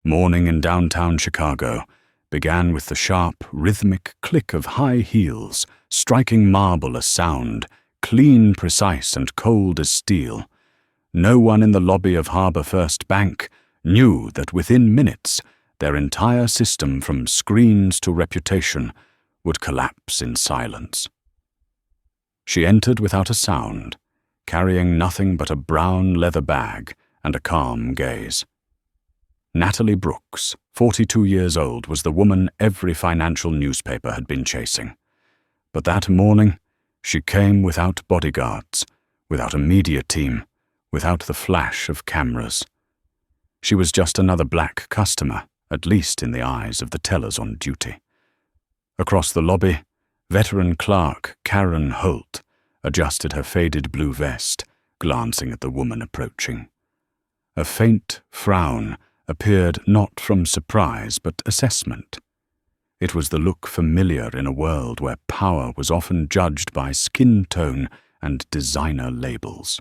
Morning in downtown Chicago began with the sharp, rhythmic click of high heels striking marble a sound, clean, precise, and cold as steel. No one in the lobby of Harbor First Bank knew that within minutes their entire system from screens to reputation would collapse in silence. She entered without a sound, carrying nothing but a brown leather bag and a calm gaze. Natalie Brooks, 42 years old, was the woman every financial newspaper had been chasing. But that morning, she came without bodyguards, without a media team, without the flash of cameras. She was just another black customer, at least in the eyes of the tellers on duty. Across the lobby, veteran clerk Karen Holt adjusted her faded blue vest, glancing at the woman approaching. A faint frown appeared not from surprise but assessment. It was the look familiar in a world where power was often judged by skin tone and designer labels.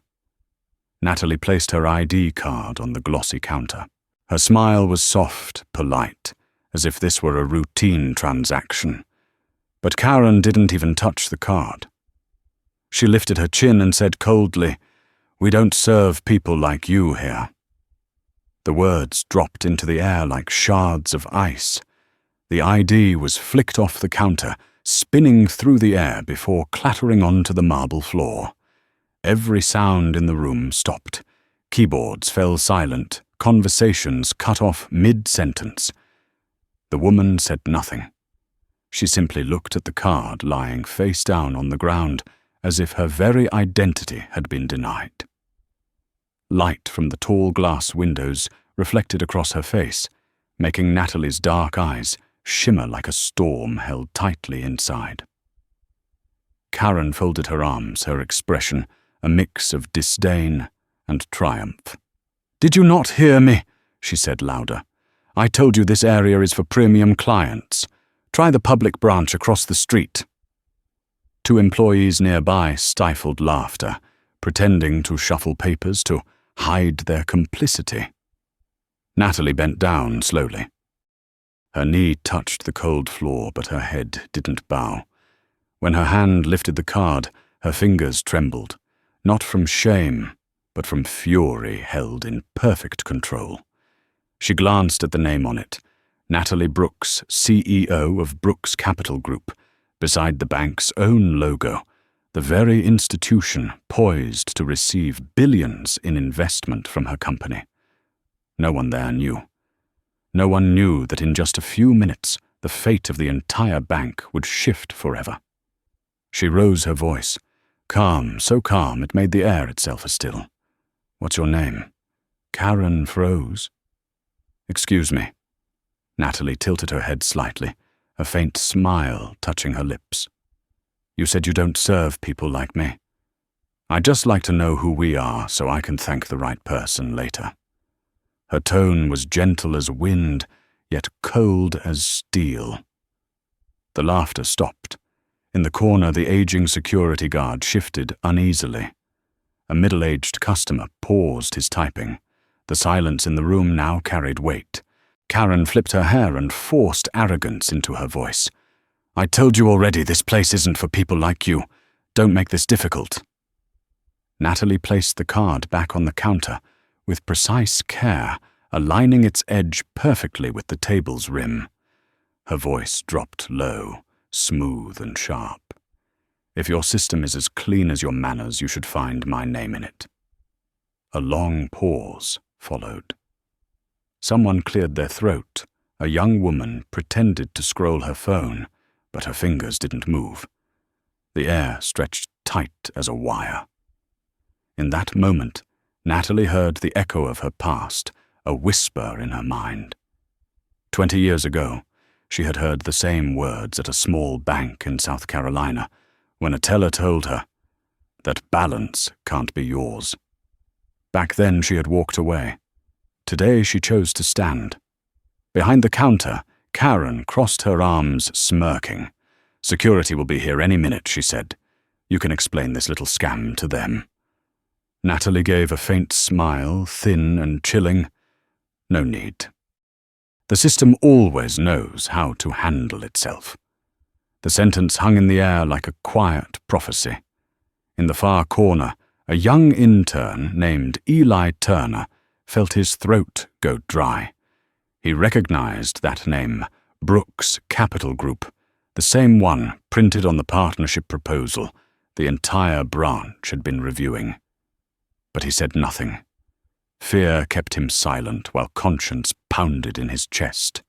Natalie placed her ID card on the glossy counter. Her smile was soft, polite, as if this were a routine transaction. But Karen didn't even touch the card. She lifted her chin and said coldly, "We don't serve people like you here." The words dropped into the air like shards of ice. The ID was flicked off the counter, spinning through the air before clattering onto the marble floor. Every sound in the room stopped. Keyboards fell silent, conversations cut off mid-sentence. The woman said nothing. She simply looked at the card lying face down on the ground, as if her very identity had been denied. Light from the tall glass windows reflected across her face, making Natalie's dark eyes shimmer like a storm held tightly inside. Karen folded her arms, her expression a mix of disdain and triumph. "Did you not hear me?" she said louder. "I told you this area is for premium clients. Try the public branch across the street." Two employees nearby stifled laughter, pretending to shuffle papers to hide their complicity. Natalie bent down slowly. Her knee touched the cold floor, but her head didn't bow. When her hand lifted the card, her fingers trembled, not from shame, but from fury held in perfect control. She glanced at the name on it, Natalie Brooks, CEO of Brooks Capital Group, beside the bank's own logo, the very institution poised to receive billions in investment from her company. No one there knew. No one knew that in just a few minutes the fate of the entire bank would shift forever. She rose her voice, calm, so calm it made the air itself a still. "What's your name?" Karen froze. "Excuse me." Natalie tilted her head slightly, a faint smile touching her lips. "You said you don't serve people like me. I'd just like to know who we are so I can thank the right person later." Her tone was gentle as wind, yet cold as steel. The laughter stopped. In the corner, the aging security guard shifted uneasily. A middle-aged customer paused his typing. The silence in the room now carried weight. Karen flipped her hair and forced arrogance into her voice. "I told you already this place isn't for people like you. Don't make this difficult." Natalie placed the card back on the counter, with precise care, aligning its edge perfectly with the table's rim. Her voice dropped low, smooth and sharp. "If your system is as clean as your manners, you should find my name in it." A long pause followed. Someone cleared their throat. A young woman pretended to scroll her phone, but her fingers didn't move. The air stretched tight as a wire. In that moment, Natalie heard the echo of her past, a whisper in her mind. 20 years ago, she had heard the same words at a small bank in South Carolina, when a teller told her that balance can't be yours. Back then she had walked away. Today she chose to stand. Behind the counter, Karen crossed her arms, smirking. "Security will be here any minute," she said. "You can explain this little scam to them." Natalie gave a faint smile, thin and chilling. "No need." The system always knows how to handle itself. The sentence hung in the air like a quiet prophecy. In the far corner, a young intern named Eli Turner felt his throat go dry. He recognized that name, Brooks Capital Group, the same one printed on the partnership proposal the entire branch had been reviewing. But he said nothing. Fear kept him silent while conscience pounded in his chest.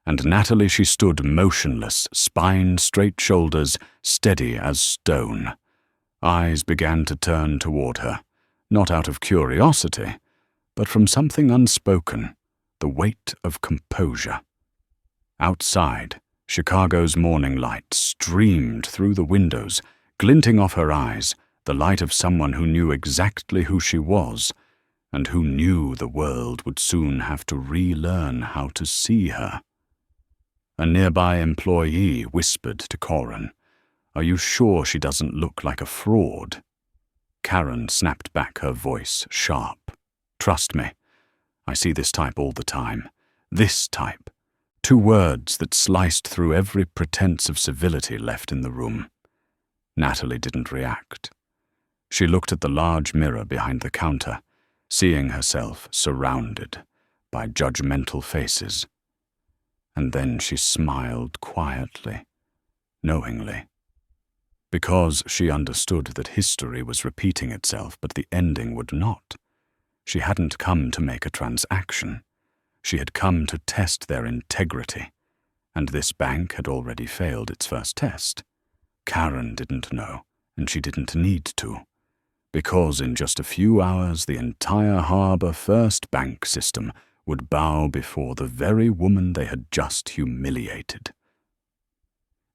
And Natalie, she stood motionless, spine, straight shoulders, steady as stone. Eyes began to turn toward her, not out of curiosity, but from something unspoken, the weight of composure. Outside, Chicago's morning light streamed through the windows, glinting off her eyes, the light of someone who knew exactly who she was, and who knew the world would soon have to relearn how to see her. A nearby employee whispered to Corin, "Are you sure she doesn't look like a fraud?" Karen snapped back, her voice sharp. "Trust me, I see this type all the time. This type." 2 words that sliced through every pretense of civility left in the room. Natalie didn't react. She looked at the large mirror behind the counter, seeing herself surrounded by judgmental faces. And then she smiled quietly, knowingly. Because she understood that history was repeating itself, but the ending would not. She hadn't come to make a transaction. She had come to test their integrity, and this bank had already failed its first test. Karen didn't know, and she didn't need to, because in just a few hours the entire Harbor First Bank system would bow before the very woman they had just humiliated.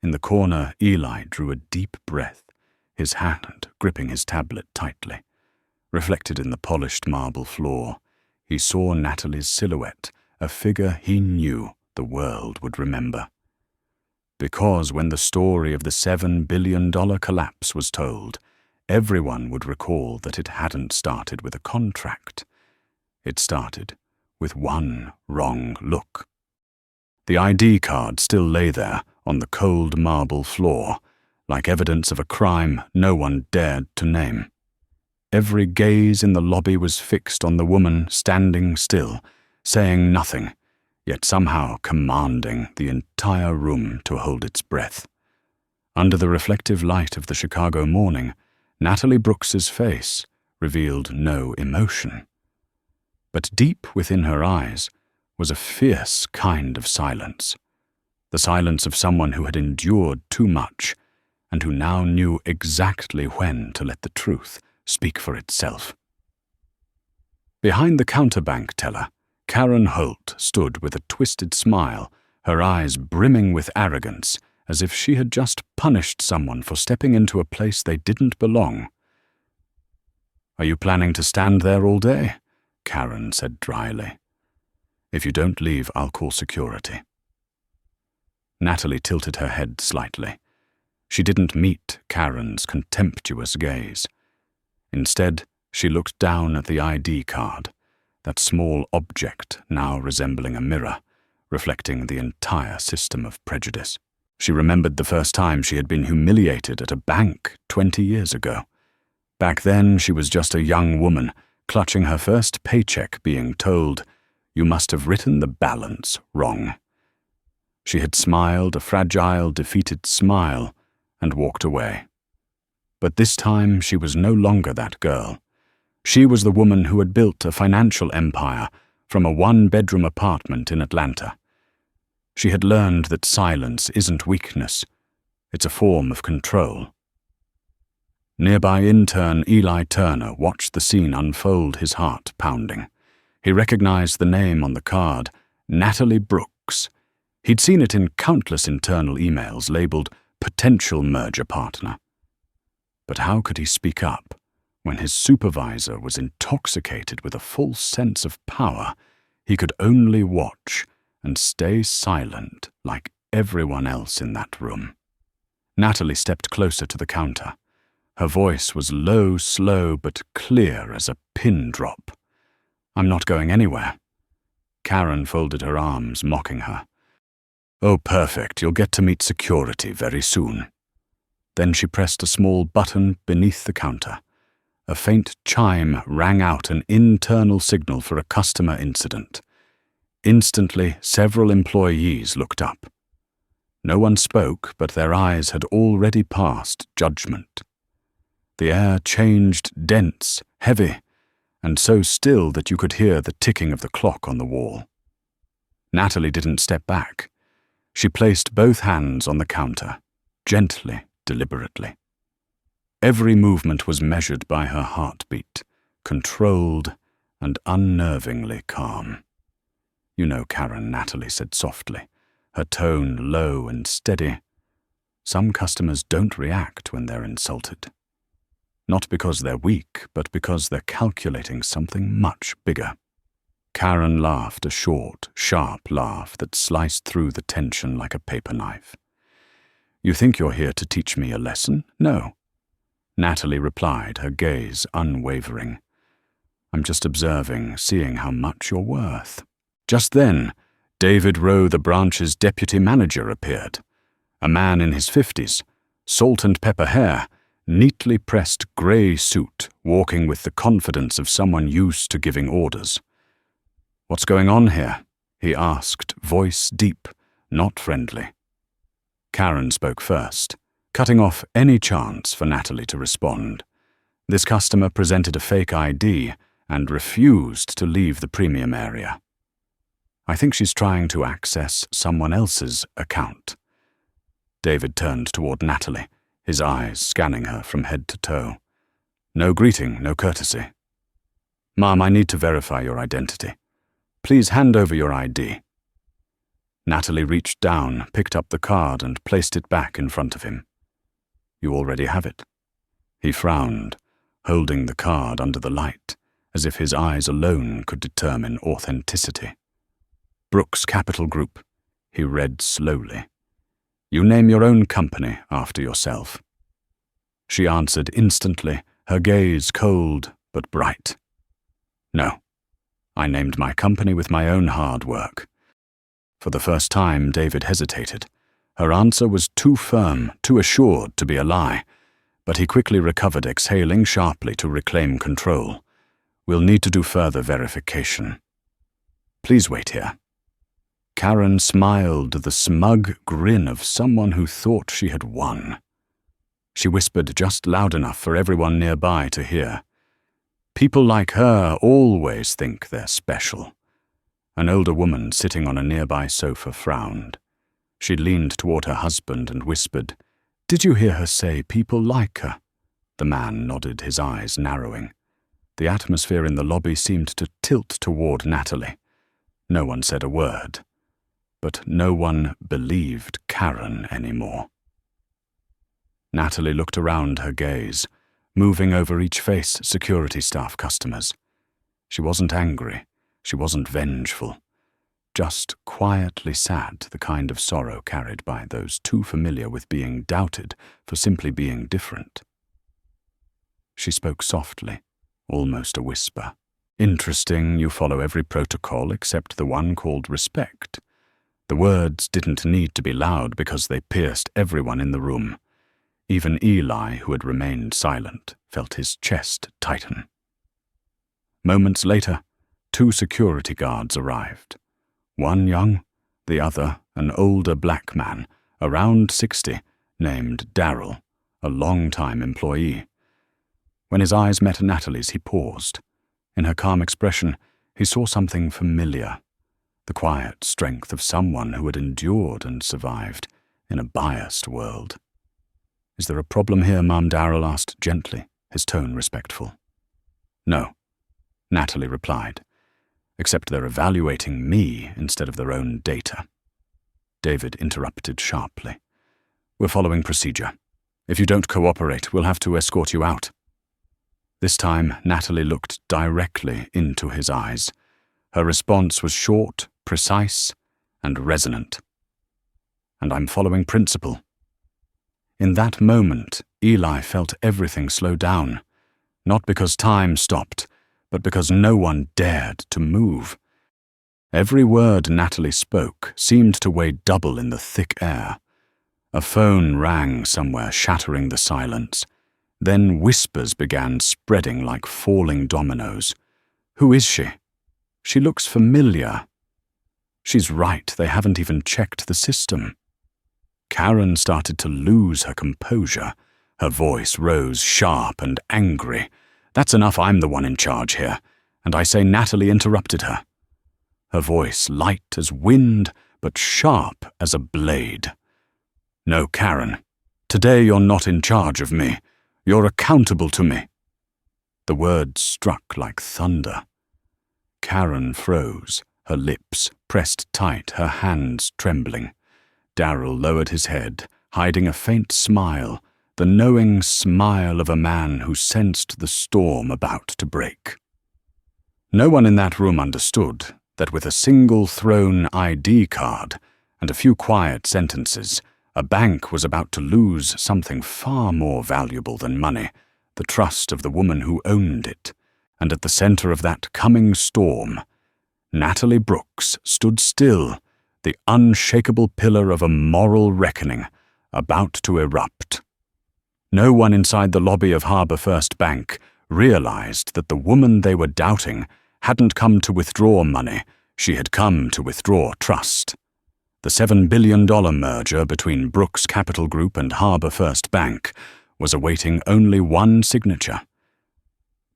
In the corner, Eli drew a deep breath, his hand gripping his tablet tightly. Reflected in the polished marble floor, he saw Natalie's silhouette, a figure he knew the world would remember. Because when the story of the $7 billion collapse was told, everyone would recall that it hadn't started with a contract. It started with one wrong look. The ID card still lay there on the cold marble floor, like evidence of a crime no one dared to name. Every gaze in the lobby was fixed on the woman standing still, saying nothing, yet somehow commanding the entire room to hold its breath. Under the reflective light of the Chicago morning, Natalie Brooks's face revealed no emotion. But deep within her eyes was a fierce kind of silence, the silence of someone who had endured too much and who now knew exactly when to let the truth speak for itself. Behind the counterbank teller, Karen Holt stood with a twisted smile, her eyes brimming with arrogance, as if she had just punished someone for stepping into a place they didn't belong. "Are you planning to stand there all day?" Karen said dryly. "If you don't leave, I'll call security." Natalie tilted her head slightly. She didn't meet Karen's contemptuous gaze. Instead, she looked down at the ID card, that small object now resembling a mirror, reflecting the entire system of prejudice. She remembered the first time she had been humiliated at a bank 20 years ago. Back then, she was just a young woman, clutching her first paycheck, being told, "You must have written the balance wrong." She had smiled a fragile, defeated smile and walked away. But this time she was no longer that girl. She was the woman who had built a financial empire from a 1-bedroom apartment in Atlanta. She had learned that silence isn't weakness, it's a form of control. Nearby intern Eli Turner watched the scene unfold, his heart pounding. He recognized the name on the card, Natalie Brooks. He'd seen it in countless internal emails labeled potential merger partner. But how could he speak up when his supervisor was intoxicated with a false sense of power? He could only watch and stay silent like everyone else in that room. Natalie stepped closer to the counter. Her voice was low, slow, but clear as a pin drop. "I'm not going anywhere." Karen folded her arms, mocking her. "Oh, perfect. You'll get to meet security very soon." Then she pressed a small button beneath the counter. A faint chime rang out, an internal signal for a customer incident. Instantly, several employees looked up. No one spoke, but their eyes had already passed judgment. The air changed dense, heavy, and so still that you could hear the ticking of the clock on the wall. Natalie didn't step back. She placed both hands on the counter, gently, deliberately. Every movement was measured by her heartbeat, controlled and unnervingly calm. "You know, Karen," Natalie said softly, her tone low and steady. "Some customers don't react when they're insulted. Not because they're weak, but because they're calculating something much bigger." Karen laughed, a short, sharp laugh that sliced through the tension like a paper knife. "You think you're here to teach me a lesson? No." Natalie replied, her gaze unwavering. "I'm just observing, seeing how much you're worth." Just then, David Rowe, the branch's deputy manager, appeared. A man in his 50s, salt and pepper hair, neatly pressed grey suit, walking with the confidence of someone used to giving orders. "What's going on here?" he asked, voice deep, not friendly. Karen spoke first, cutting off any chance for Natalie to respond. This customer presented a fake ID and refused to leave the premium area. "I think she's trying to access someone else's account." David turned toward Natalie, his eyes scanning her from head to toe. "No greeting, no courtesy." "Ma'am, I need to verify your identity. Please hand over your ID." Natalie reached down, picked up the card, and placed it back in front of him. "You already have it." He frowned, holding the card under the light, as if his eyes alone could determine authenticity. "Brooks Capital Group," he read slowly. "You name your own company after yourself." She answered instantly, her gaze cold but bright. "No, I named my company with my own hard work." For the first time, David hesitated. Her answer was too firm, too assured to be a lie, but he quickly recovered, exhaling sharply to reclaim control. "We'll need to do further verification. Please wait here." Karen smiled, the smug grin of someone who thought she had won. She whispered just loud enough for everyone nearby to hear. "People like her always think they're special." An older woman sitting on a nearby sofa frowned. She leaned toward her husband and whispered, "Did you hear her say people like her?" The man nodded, his eyes narrowing. The atmosphere in the lobby seemed to tilt toward Natalie. No one said a word. But no one believed Karen anymore. Natalie looked around, her gaze, moving over each face, security staff, customers. She wasn't angry, she wasn't vengeful, just quietly sad, the kind of sorrow carried by those too familiar with being doubted for simply being different. She spoke softly, almost a whisper. "Interesting, you follow every protocol except the one called respect." The words didn't need to be loud because they pierced everyone in the room. Even Eli, who had remained silent, felt his chest tighten. Moments later, 2 security guards arrived. One young, the other an older black man, around 60, named Darryl, a long-time employee. When his eyes met Natalie's, he paused. In her calm expression, he saw something familiar. The quiet strength of someone who had endured and survived in a biased world. "Is there a problem here?" Ma'am, Darryl asked gently, his tone respectful. "No," Natalie replied, "except they're evaluating me instead of their own data." David interrupted sharply. "We're following procedure. If you don't cooperate, we'll have to escort you out." This time, Natalie looked directly into his eyes. Her response was short, precise, and resonant. "And I'm following principle." In that moment, Eli felt everything slow down, not because time stopped, but because no one dared to move. Every word Natalie spoke seemed to weigh double in the thick air. A phone rang somewhere, shattering the silence. Then whispers began spreading like falling dominoes. Who is she? She looks familiar. She's right, they haven't even checked the system. Karen started to lose her composure. Her voice rose sharp and angry. That's enough, I'm the one in charge here. And I say Natalie interrupted her. Her voice light as wind, but sharp as a blade. No, Karen. Today you're not in charge of me. You're accountable to me. The words struck like thunder. Karen froze, her lips pressed tight, her hands trembling. Darrell lowered his head, hiding a faint smile, the knowing smile of a man who sensed the storm about to break. No one in that room understood that with a single thrown ID card and a few quiet sentences, a bank was about to lose something far more valuable than money, the trust of the woman who owned it. And at the center of that coming storm, Natalie Brooks stood still, the unshakable pillar of a moral reckoning, about to erupt. No one inside the lobby of Harbour First Bank realized that the woman they were doubting hadn't come to withdraw money, she had come to withdraw trust. The $7 billion merger between Brooks Capital Group and Harbour First Bank was awaiting only one signature.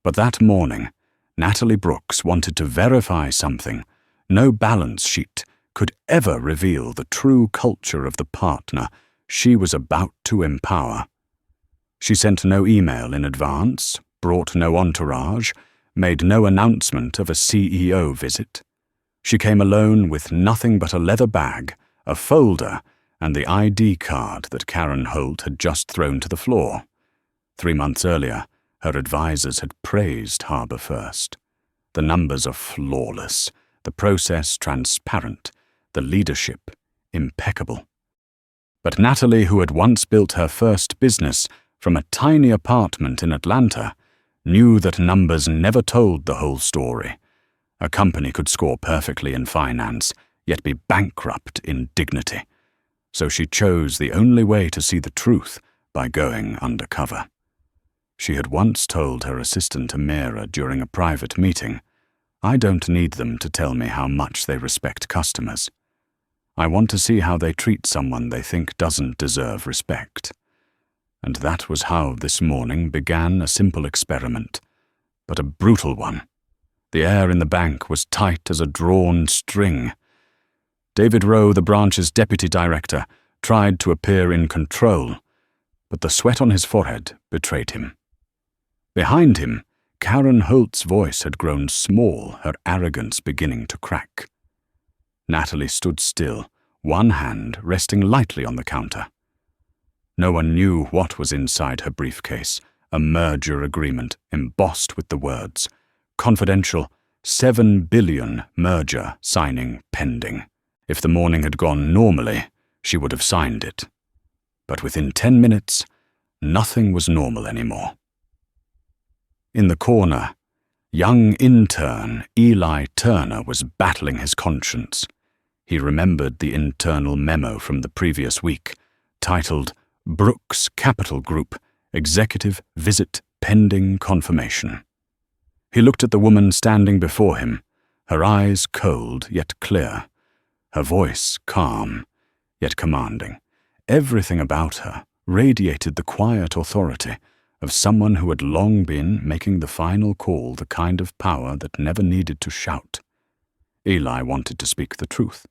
But that morning, Natalie Brooks wanted to verify something. No balance sheet could ever reveal the true culture of the partner she was about to empower. She sent no email in advance, brought no entourage, made no announcement of a CEO visit. She came alone with nothing but a leather bag, a folder, and the ID card that Karen Holt had just thrown to the floor. 3 months earlier, her advisors had praised Harbour First. The numbers are flawless, the process transparent, the leadership impeccable. But Natalie, who had once built her first business from a tiny apartment in Atlanta, knew that numbers never told the whole story. A company could score perfectly in finance, yet be bankrupt in dignity. So she chose the only way to see the truth by going undercover. She had once told her assistant Amira during a private meeting, "I don't need them to tell me how much they respect customers. I want to see how they treat someone they think doesn't deserve respect." And that was how this morning began a simple experiment, but a brutal one. The air in the bank was tight as a drawn string. David Rowe, the branch's deputy director, tried to appear in control, but the sweat on his forehead betrayed him. Behind him, Karen Holt's voice had grown small, her arrogance beginning to crack. Natalie stood still, one hand resting lightly on the counter. No one knew what was inside her briefcase, a merger agreement embossed with the words, "Confidential, $7 billion merger signing pending." If the morning had gone normally, she would have signed it. But within 10 minutes, nothing was normal anymore. In the corner, young intern Eli Turner was battling his conscience. He remembered the internal memo from the previous week, titled Brooks Capital Group, Executive Visit Pending Confirmation. He looked at the woman standing before him, her eyes cold yet clear, her voice calm yet commanding. Everything about her radiated the quiet authority of someone who had long been making the final call, the kind of power that never needed to shout. Eli wanted to speak the truth.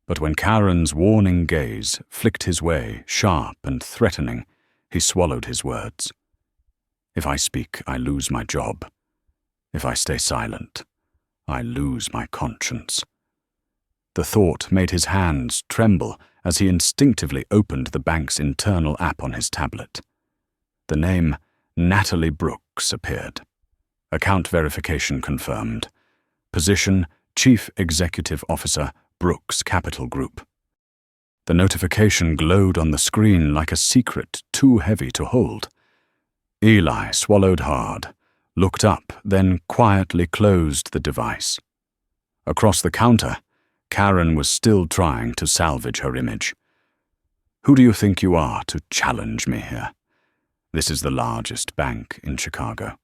But when Karen's warning gaze flicked his way, sharp and threatening, he swallowed his words. If I speak, I lose my job. If I stay silent, I lose my conscience. The thought made his hands tremble as he instinctively opened the bank's internal app on his tablet. The name Natalie Brooks appeared. Account verification confirmed. Position Chief Executive Officer, Brooks Capital Group. The notification glowed on the screen like a secret too heavy to hold. Eli swallowed hard, looked up, then quietly closed the device. Across the counter, Karen was still trying to salvage her image. "Who do you think you are to challenge me here? This is the largest bank in Chicago,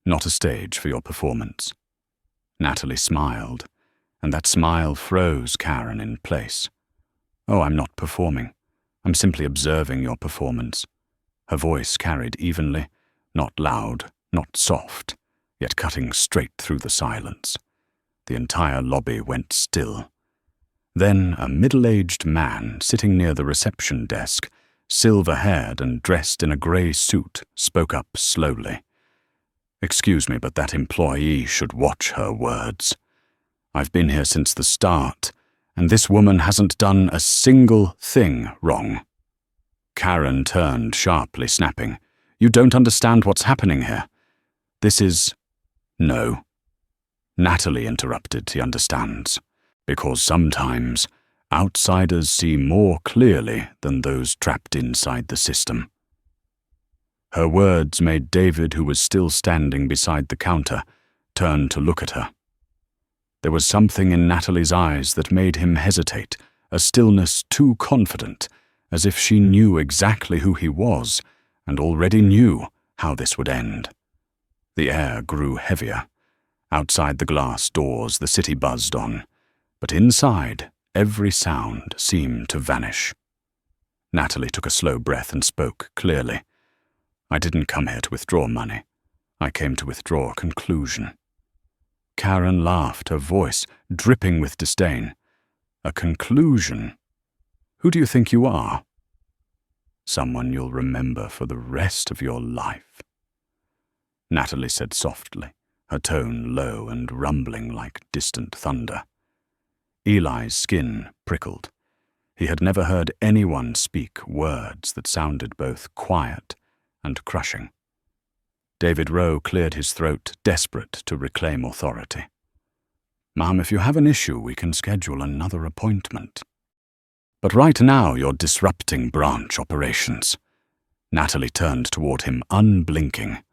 not a stage for your performance." Natalie smiled, and that smile froze Karen in place. "Oh, I'm not performing. I'm simply observing your performance." Her voice carried evenly, not loud, not soft, yet cutting straight through the silence. The entire lobby went still. Then a middle-aged man sitting near the reception desk, silver-haired and dressed in a grey suit, spoke up slowly. "Excuse me, but that employee should watch her words. I've been here since the start, and this woman hasn't done a single thing wrong." Karen turned sharply, snapping, "You don't understand what's happening here. This is—" "No." Natalie interrupted, "He understands. Because sometimes outsiders see more clearly than those trapped inside the system." Her words made David, who was still standing beside the counter, turn to look at her. There was something in Natalie's eyes that made him hesitate, a stillness too confident, as if she knew exactly who he was and already knew how this would end. The air grew heavier. Outside the glass doors the city buzzed on, but inside every sound seemed to vanish. Natalie took a slow breath and spoke clearly. "I didn't come here to withdraw money. I came to withdraw a conclusion." Karen laughed, her voice dripping with disdain. "A conclusion? Who do you think you are?" "Someone you'll remember for the rest of your life," Natalie said softly, her tone low and rumbling like distant thunder. Eli's skin prickled. He had never heard anyone speak words that sounded both quiet and crushing. David Rowe cleared his throat, desperate to reclaim authority. "Ma'am, if you have an issue, we can schedule another appointment. But right now you're disrupting branch operations." Natalie turned toward him, unblinking.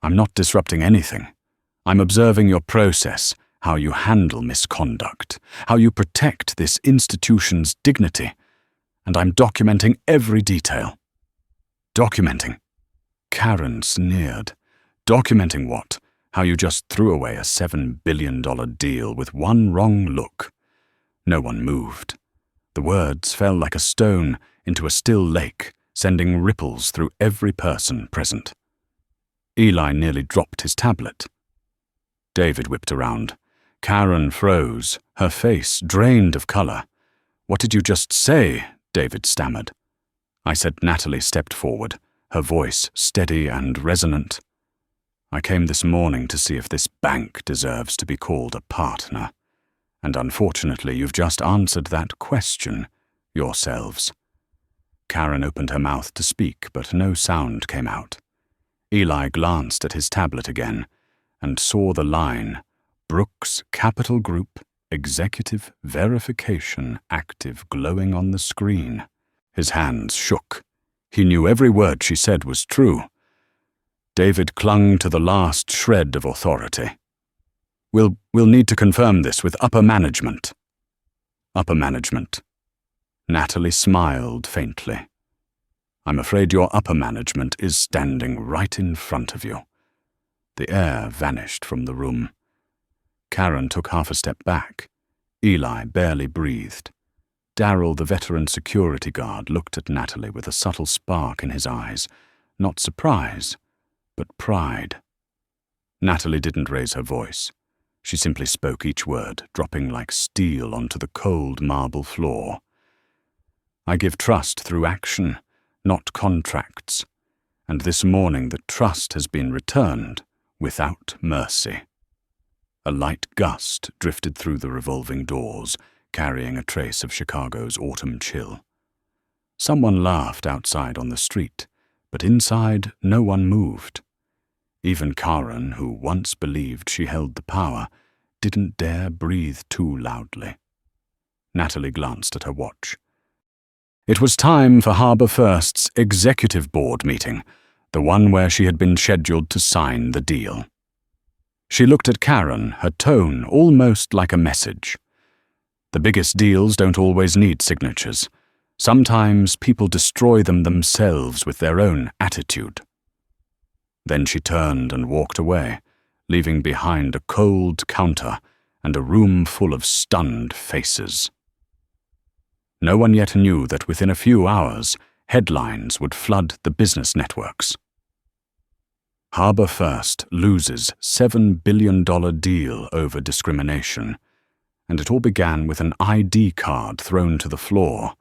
"I'm not disrupting anything. I'm observing your process, how you handle misconduct, how you protect this institution's dignity, and I'm documenting every detail." "Documenting?" Karen sneered. "Documenting what? How you just threw away a $7 billion deal with one wrong look." No one moved. The words fell like a stone into a still lake, sending ripples through every person present. Eli nearly dropped his tablet. David whipped around. Karen froze, her face drained of color. "What did you just say?" David stammered. "I said," Natalie stepped forward, her voice steady and resonant, "I came this morning to see if this bank deserves to be called a partner. And unfortunately, you've just answered that question yourselves." Karen opened her mouth to speak, but no sound came out. Eli glanced at his tablet again and saw the line, "Brooks Capital Group, Executive Verification active," glowing on the screen. His hands shook. He knew every word she said was true. David clung to the last shred of authority. We'll need to confirm this with upper management." "Upper management?" Natalie smiled faintly. "I'm afraid your upper management is standing right in front of you." The air vanished from the room. Karen took half a step back. Eli barely breathed. Darryl, the veteran security guard, looked at Natalie with a subtle spark in his eyes, not surprise, but pride. Natalie didn't raise her voice. She simply spoke each word, dropping like steel onto the cold marble floor. "I give trust through action, not contracts, and this morning the trust has been returned without mercy." A light gust drifted through the revolving doors, carrying a trace of Chicago's autumn chill. Someone laughed outside on the street, but inside no one moved. Even Karen, who once believed she held the power, didn't dare breathe too loudly. Natalie glanced at her watch. It was time for Harbour First's executive board meeting, the one where she had been scheduled to sign the deal. She looked at Karen, her tone almost like a message. The biggest deals don't always need signatures. Sometimes people destroy them themselves with their own attitude. Then she turned and walked away, leaving behind a cold counter and a room full of stunned faces. No one yet knew that within a few hours, headlines would flood the business networks. Harbor First loses $7 billion deal over discrimination, and it all began with an ID card thrown to the floor.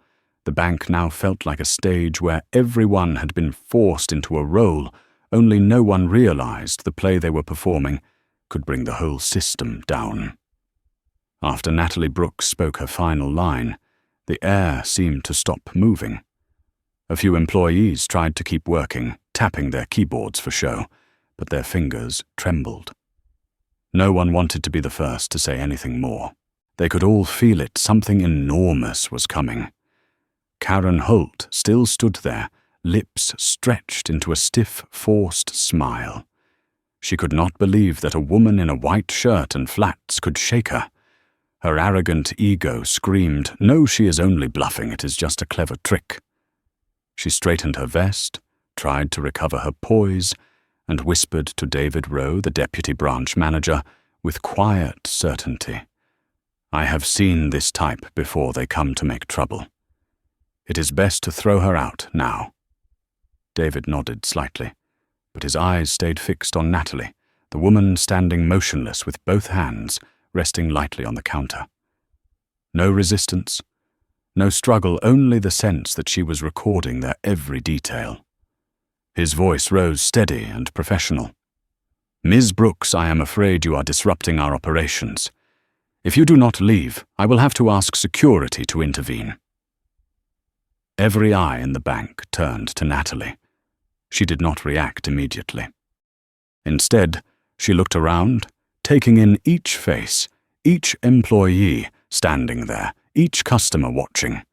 The bank now felt like a stage where everyone had been forced into a role, only no one realized the play they were performing could bring the whole system down. After Natalie Brooks spoke her final line, the air seemed to stop moving. A few employees tried to keep working, tapping their keyboards for show, but their fingers trembled. No one wanted to be the first to say anything more. They could all feel it, something enormous was coming. Karen Holt still stood there, lips stretched into a stiff, forced smile. She could not believe that a woman in a white shirt and flats could shake her. Her arrogant ego screamed, "No, she is only bluffing, it is just a clever trick." She straightened her vest, tried to recover her poise, and whispered to David Rowe, the deputy branch manager, with quiet certainty, "I have seen this type before they come to make trouble. It is best to throw her out now." David nodded slightly, but his eyes stayed fixed on Natalie, the woman standing motionless with both hands resting lightly on the counter. No resistance, no struggle, only the sense that she was recording their every detail. His voice rose steady and professional. "Ms. Brooks, I am afraid you are disrupting our operations. If you do not leave, I will have to ask security to intervene." Every eye in the bank turned to Natalie. She did not react immediately. Instead, she looked around, taking in each face, each employee standing there, each customer watching.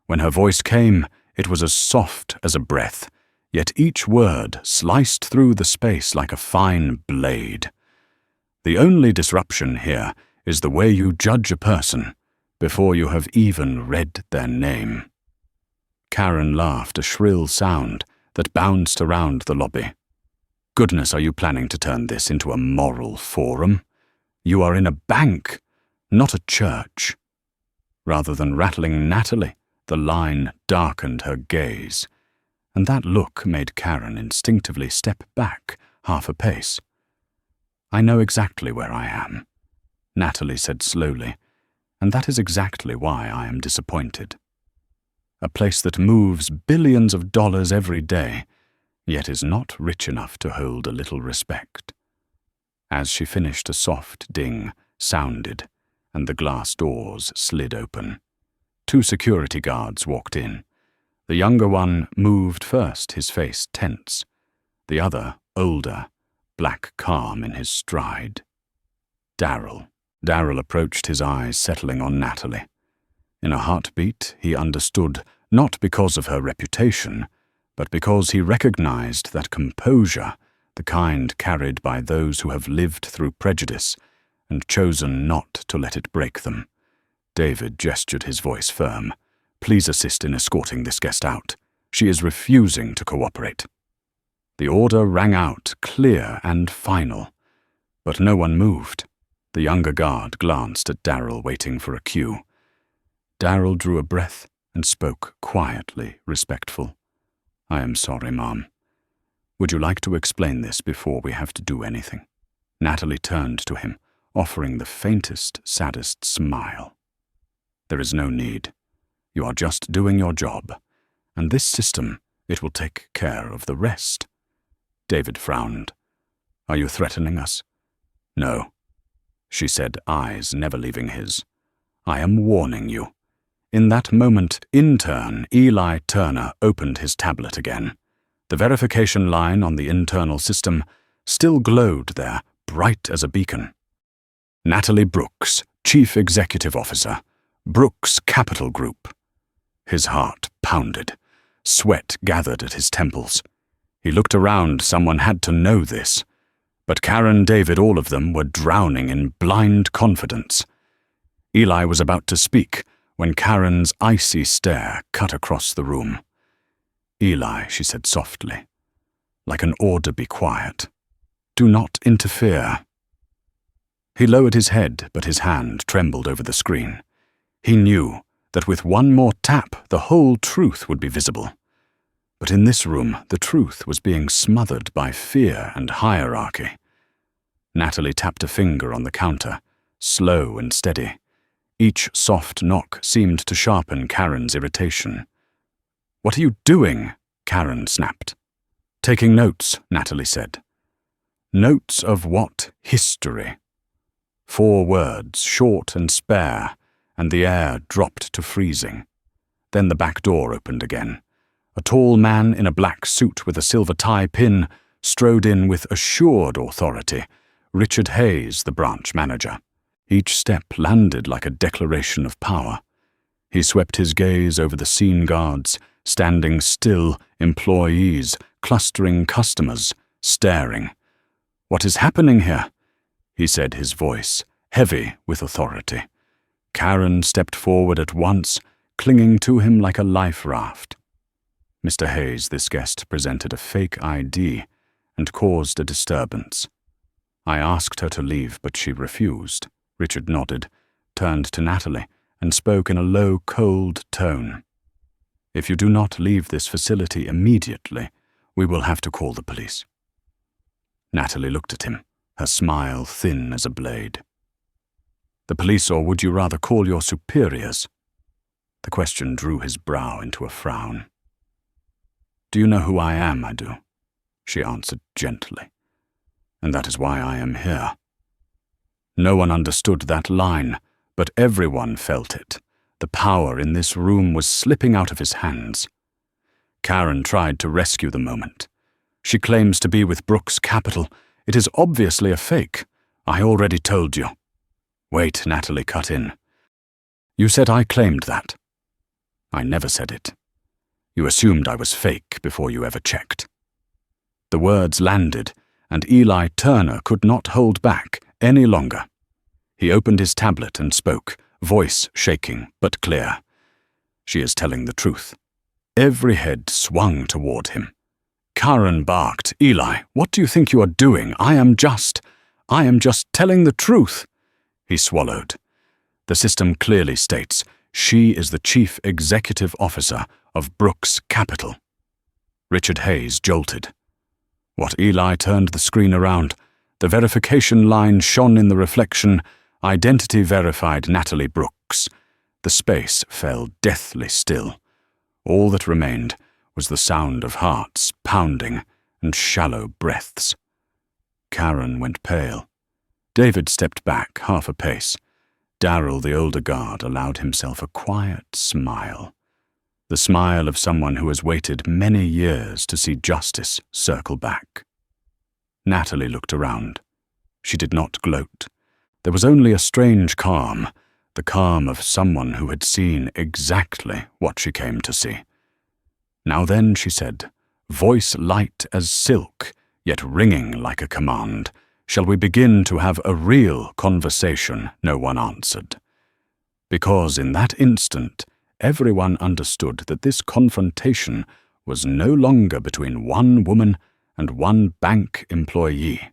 When her voice came, it was as soft as a breath, yet each word sliced through the space like a fine blade. "The only disruption here is the way you judge a person before you have even read their name." Karen laughed, a shrill sound that bounced around the lobby. "Goodness, are you planning to turn this into a moral forum? You are in a bank, not a church." Rather than rattling Natalie, the line darkened her gaze, and that look made Karen instinctively step back half a pace. "I know exactly where I am," Natalie said slowly, "and that is exactly why I am disappointed. A place that moves billions of dollars every day, yet is not rich enough to hold a little respect." As she finished, a soft ding sounded, and the glass doors slid open. 2 security guards walked in. The younger one moved first, his face tense. The other, older, black calm in his stride. Darryl. Darryl approached, his eyes settling on Natalie. In a heartbeat, he understood, not because of her reputation, but because he recognized that composure, the kind carried by those who have lived through prejudice and chosen not to let it break them. David gestured, his voice firm. "Please assist in escorting this guest out. She is refusing to cooperate." The order rang out, clear and final, but no one moved. The younger guard glanced at Darryl, waiting for a cue. Darryl drew a breath and spoke quietly, respectful. "I am sorry, Mom. Would you like to explain this before we have to do anything?" Natalie turned to him, offering the faintest, saddest smile. "There is no need. You are just doing your job, and this system, it will take care of the rest." David frowned. "Are you threatening us?" "No," she said, eyes never leaving his. "I am warning you." In that moment, intern Eli Turner opened his tablet again. The verification line on the internal system still glowed there, bright as a beacon. "Natalie Brooks, Chief Executive Officer, Brooks Capital Group." His heart pounded. Sweat gathered at his temples. He looked around. Someone had to know this. But Karen, David, all of them were drowning in blind confidence. Eli was about to speak when Karen's icy stare cut across the room. "Eli," she said softly, like an order, "be quiet. Do not interfere." He lowered his head, but his hand trembled over the screen. He knew that with one more tap, the whole truth would be visible. But in this room, the truth was being smothered by fear and hierarchy. Natalie tapped a finger on the counter, slow and steady. Each soft knock seemed to sharpen Karen's irritation. "What are you doing?" Karen snapped. "Taking notes," Natalie said. "Notes of what history?" 4 words, short and spare, and the air dropped to freezing. Then the back door opened again. A tall man in a black suit with a silver tie pin strode in with assured authority. Richard Hayes, the branch manager. Each step landed like a declaration of power. He swept his gaze over the scene guards, standing still, employees, clustering customers, staring. "What is happening here?" he said, his voice heavy with authority. Karen stepped forward at once, clinging to him like a life raft. "Mr. Hayes," this guest presented a fake ID and caused a disturbance. "I asked her to leave, but she refused." Richard nodded, turned to Natalie, and spoke in a low, cold tone. "If you do not leave this facility immediately, we will have to call the police." Natalie looked at him, her smile thin as a blade. "The police, or would you rather call your superiors?" The question drew his brow into a frown. "Do you know who I am, I do?" she answered gently. "And that is why I am here." No one understood that line, but everyone felt it. The power in this room was slipping out of his hands. Karen tried to rescue the moment. "She claims to be with Brooks Capital. It is obviously a fake. I already told you." "Wait," Natalie cut in. "You said I claimed that." "I never said it. You assumed I was fake before you ever checked." The words landed, and Eli Turner could not hold back any longer. He opened his tablet and spoke, voice shaking but clear. "She is telling the truth." Every head swung toward him. Karen barked, "Eli, what do you think you are doing? I am just telling the truth." He swallowed. "The system clearly states she is the chief executive officer of Brooks Capital." Richard Hayes jolted. What Eli turned the screen around. The verification line shone in the reflection. Identity verified Natalie Brooks. The space fell deathly still. All that remained was the sound of hearts pounding and shallow breaths. Karen went pale. David stepped back half a pace. Darrell, the older guard, allowed himself a quiet smile. The smile of someone who has waited many years to see justice circle back. Natalie looked around. She did not gloat. There was only a strange calm, the calm of someone who had seen exactly what she came to see. "Now then," she said, voice light as silk, yet ringing like a command, "shall we begin to have a real conversation?" No one answered. Because in that instant, everyone understood that this confrontation was no longer between one woman and one bank employee.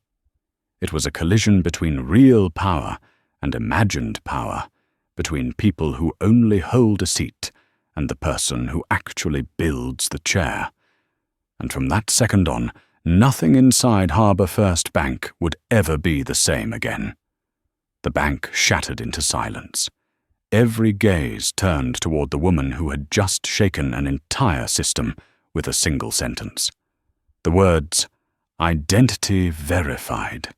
It was a collision between real power and imagined power, between people who only hold a seat and the person who actually builds the chair. And from that second on, nothing inside Harbour First Bank would ever be the same again. The bank shattered into silence. Every gaze turned toward the woman who had just shaken an entire system with a single sentence. The words, "Identity verified.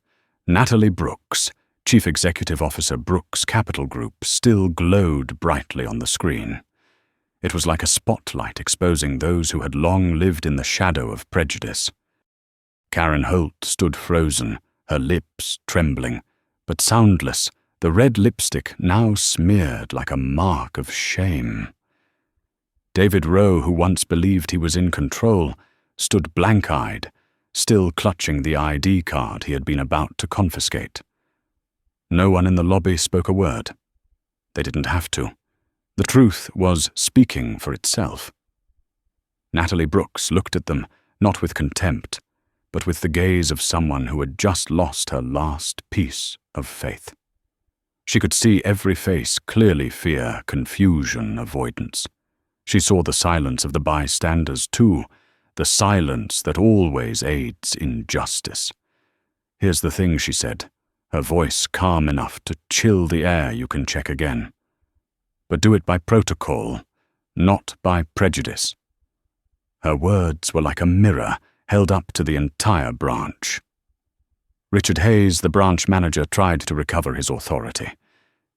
Natalie Brooks, Chief Executive Officer, Brooks Capital Group," still glowed brightly on the screen. It was like a spotlight exposing those who had long lived in the shadow of prejudice. Karen Holt stood frozen, her lips trembling, but soundless, the red lipstick now smeared like a mark of shame. David Rowe, who once believed he was in control, stood blank-eyed, still clutching the ID card he had been about to confiscate. No one in the lobby spoke a word. They didn't have to. The truth was speaking for itself. Natalie Brooks looked at them, not with contempt, but with the gaze of someone who had just lost her last piece of faith. She could see every face clearly fear, confusion, avoidance. She saw the silence of the bystanders too, the silence that always aids injustice. "Here's the thing," she said, her voice calm enough to chill the air you can check again. "But do it by protocol, not by prejudice." Her words were like a mirror held up to the entire branch. Richard Hayes, the branch manager, tried to recover his authority.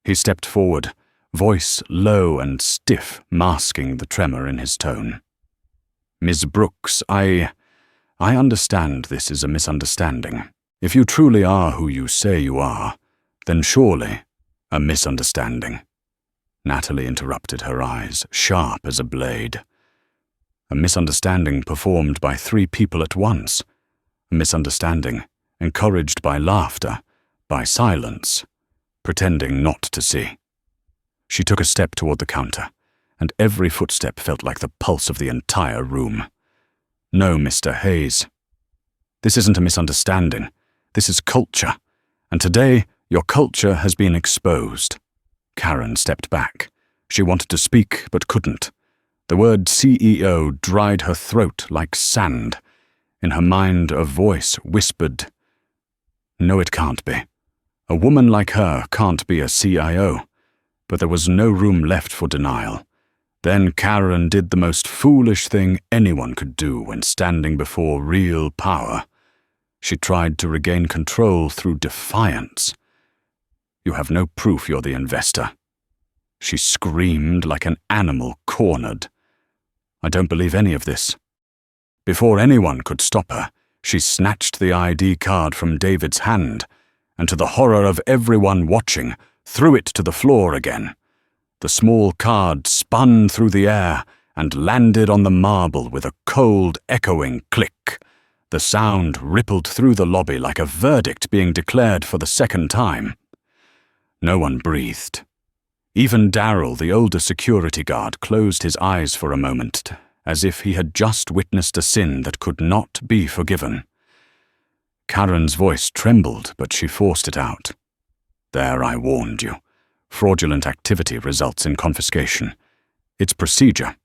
He stepped forward, voice low and stiff, masking the tremor in his tone. "Ms. Brooks, I understand this is a misunderstanding. If you truly are who you say you are, then surely a misunderstanding." Natalie interrupted, her eyes sharp as a blade. A misunderstanding performed by 3 people at once. A misunderstanding encouraged by laughter, by silence, pretending not to see. She took a step toward the counter, and every footstep felt like the pulse of the entire room. "No, Mr. Hayes. This isn't a misunderstanding. This is culture, and today your culture has been exposed." Karen stepped back. She wanted to speak, but couldn't. The word CEO dried her throat like sand. In her mind, a voice whispered, "No, it can't be. A woman like her can't be a CIO." But there was no room left for denial. Then Karen did the most foolish thing anyone could do when standing before real power. She tried to regain control through defiance. "You have no proof you're the investor." She screamed like an animal cornered. "I don't believe any of this." Before anyone could stop her, she snatched the ID card from David's hand, and to the horror of everyone watching, threw it to the floor again. The small card spun through the air and landed on the marble with a cold, echoing click. The sound rippled through the lobby like a verdict being declared for the second time. No one breathed. Even Darryl, the older security guard, closed his eyes for a moment, as if he had just witnessed a sin that could not be forgiven. Karen's voice trembled, but she forced it out. "There, I warned you. Fraudulent activity results in confiscation. It's procedure."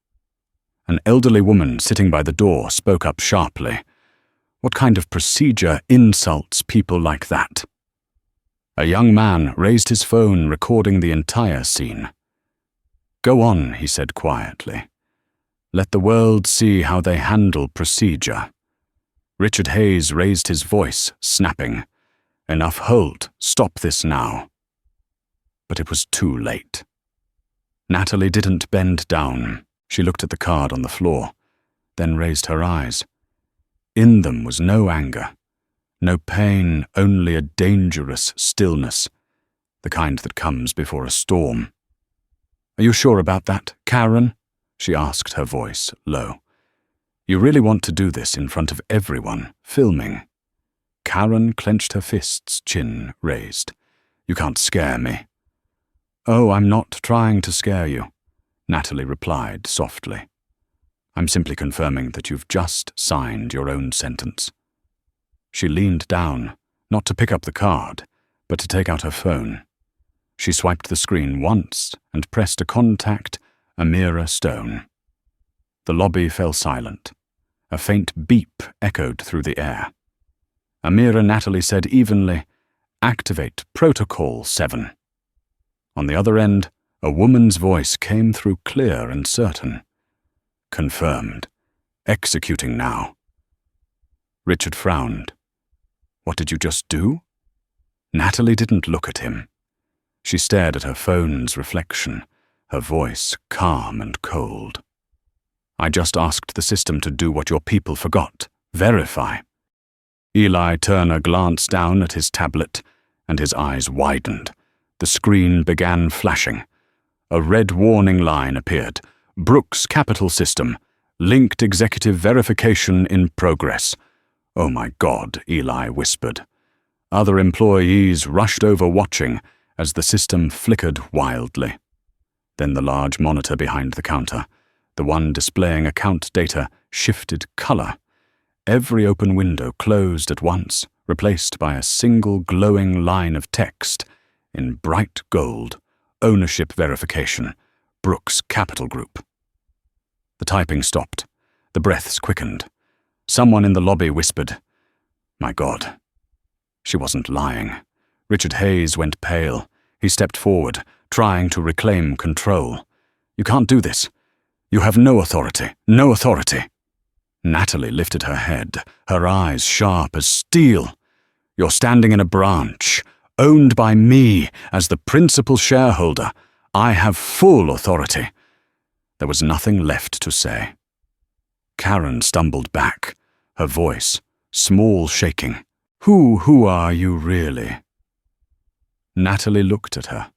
An elderly woman sitting by the door spoke up sharply. "What kind of procedure insults people like that?" A young man raised his phone, recording the entire scene. "Go on," he said quietly. "Let the world see how they handle procedure." Richard Hayes raised his voice, snapping, "Enough, Holt, stop this now." But it was too late. Natalie didn't bend down. She looked at the card on the floor, then raised her eyes. In them was no anger, no pain, only a dangerous stillness, the kind that comes before a storm. "Are you sure about that, Karen?" she asked, her voice low. "You really want to do this in front of everyone, filming?" Karen clenched her fists, chin raised. "You can't scare me." "Oh, I'm not trying to scare you," Natalie replied softly. "I'm simply confirming that you've just signed your own sentence." She leaned down, not to pick up the card, but to take out her phone. She swiped the screen once and pressed a contact, Amira Stone. The lobby fell silent. A faint beep echoed through the air. Amira Natalie said evenly, "Activate Protocol 7. On the other end, a woman's voice came through clear and certain. "Confirmed. Executing now." Richard frowned. "What did you just do?" Natalie didn't look at him. She stared at her phone's reflection, her voice calm and cold. "I just asked the system to do what your people forgot. Verify." Eli Turner glanced down at his tablet, and his eyes widened. The screen began flashing. A red warning line appeared. "Brooks Capital System. Linked executive verification in progress. "Oh my God," Eli whispered. Other employees rushed over watching as the system flickered wildly. Then the large monitor behind the counter, the one displaying account data, shifted color. Every open window closed at once, replaced by a single glowing line of text in bright gold: ownership verification, Brooks Capital Group. The typing stopped. The breaths quickened. Someone in the lobby whispered, "My God." She wasn't lying. Richard Hayes went pale. He stepped forward, trying to reclaim control. "You can't do this. You have no authority. No authority." Natalie lifted her head, her eyes sharp as steel. "You're standing in a branch, owned by me as the principal shareholder. I have full authority." There was nothing left to say. Karen stumbled back, her voice, small, shaking. Who are you really?" Natalie looked at her.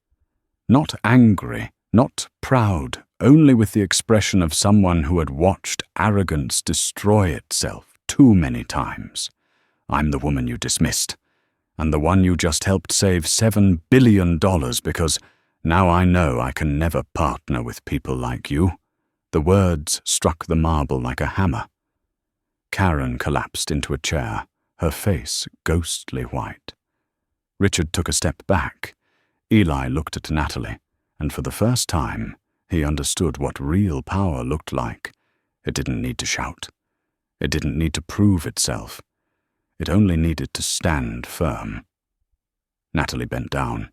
Not angry, not proud, only with the expression of someone who had watched arrogance destroy itself too many times. "I'm the woman you dismissed, and the one you just helped save $7 billion because now I know I can never partner with people like you." The words struck the marble like a hammer. Karen collapsed into a chair, her face ghostly white. Richard took a step back. Eli looked at Natalie, and for the first time, he understood what real power looked like. It didn't need to shout. It didn't need to prove itself. It only needed to stand firm. Natalie bent down,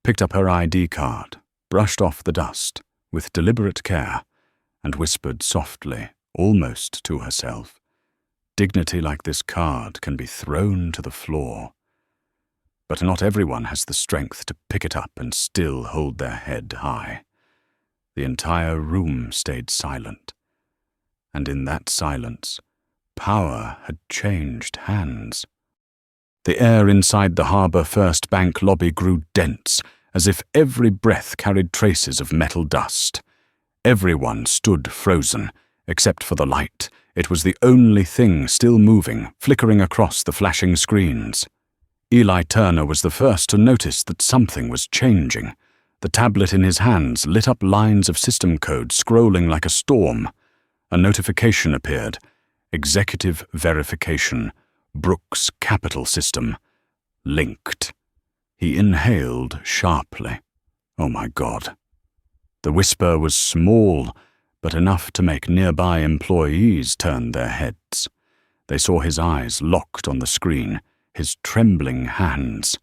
picked up her ID card, brushed off the dust with deliberate care, and whispered softly, almost to herself, "Dignity like this card can be thrown to the floor. But not everyone has the strength to pick it up and still hold their head high." The entire room stayed silent. And in that silence, power had changed hands. The air inside the Harbour First Bank lobby grew dense, as if every breath carried traces of metal dust. Everyone stood frozen, except for the light. It was the only thing still moving, flickering across the flashing screens. Eli Turner was the first to notice that something was changing. The tablet in his hands lit up lines of system code scrolling like a storm. A notification appeared. Executive verification. Brooks Capital System. Linked. He inhaled sharply. Oh my God. The whisper was small, but enough to make nearby employees turn their heads. They saw his eyes locked on the screen, his trembling hands.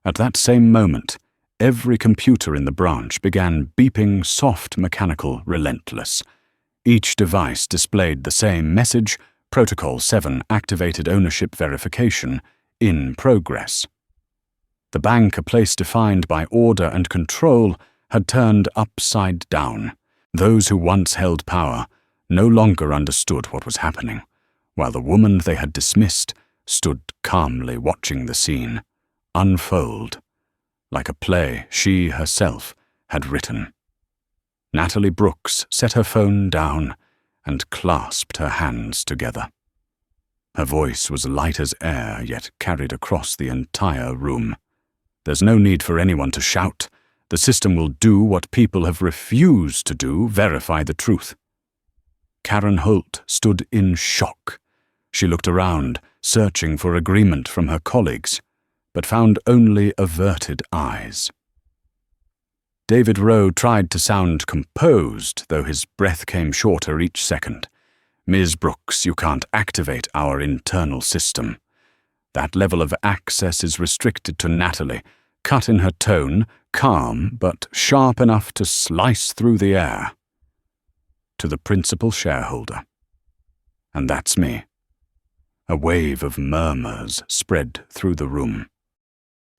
At that same moment, every computer in the branch began beeping soft, mechanical, relentless. Each device displayed the same message: Protocol 7 activated ownership verification, in progress. The bank, a place defined by order and control, had turned upside down. Those who once held power no longer understood what was happening, while the woman they had dismissed stood calmly watching the scene unfold, like a play she herself had written. Natalie Brooks set her phone down and clasped her hands together. Her voice was light as air, yet carried across the entire room. "There's no need for anyone to shout. The system will do what people have refused to do: verify the truth." Karen Holt stood in shock. She looked around, searching for agreement from her colleagues, but found only averted eyes. David Rowe tried to sound composed, though his breath came shorter each second. "Ms. Brooks, you can't activate our internal system. That level of access is restricted to Natalie," cut in her tone, calm but sharp enough to slice through the air. "To the principal shareholder. And that's me." A wave of murmurs spread through the room.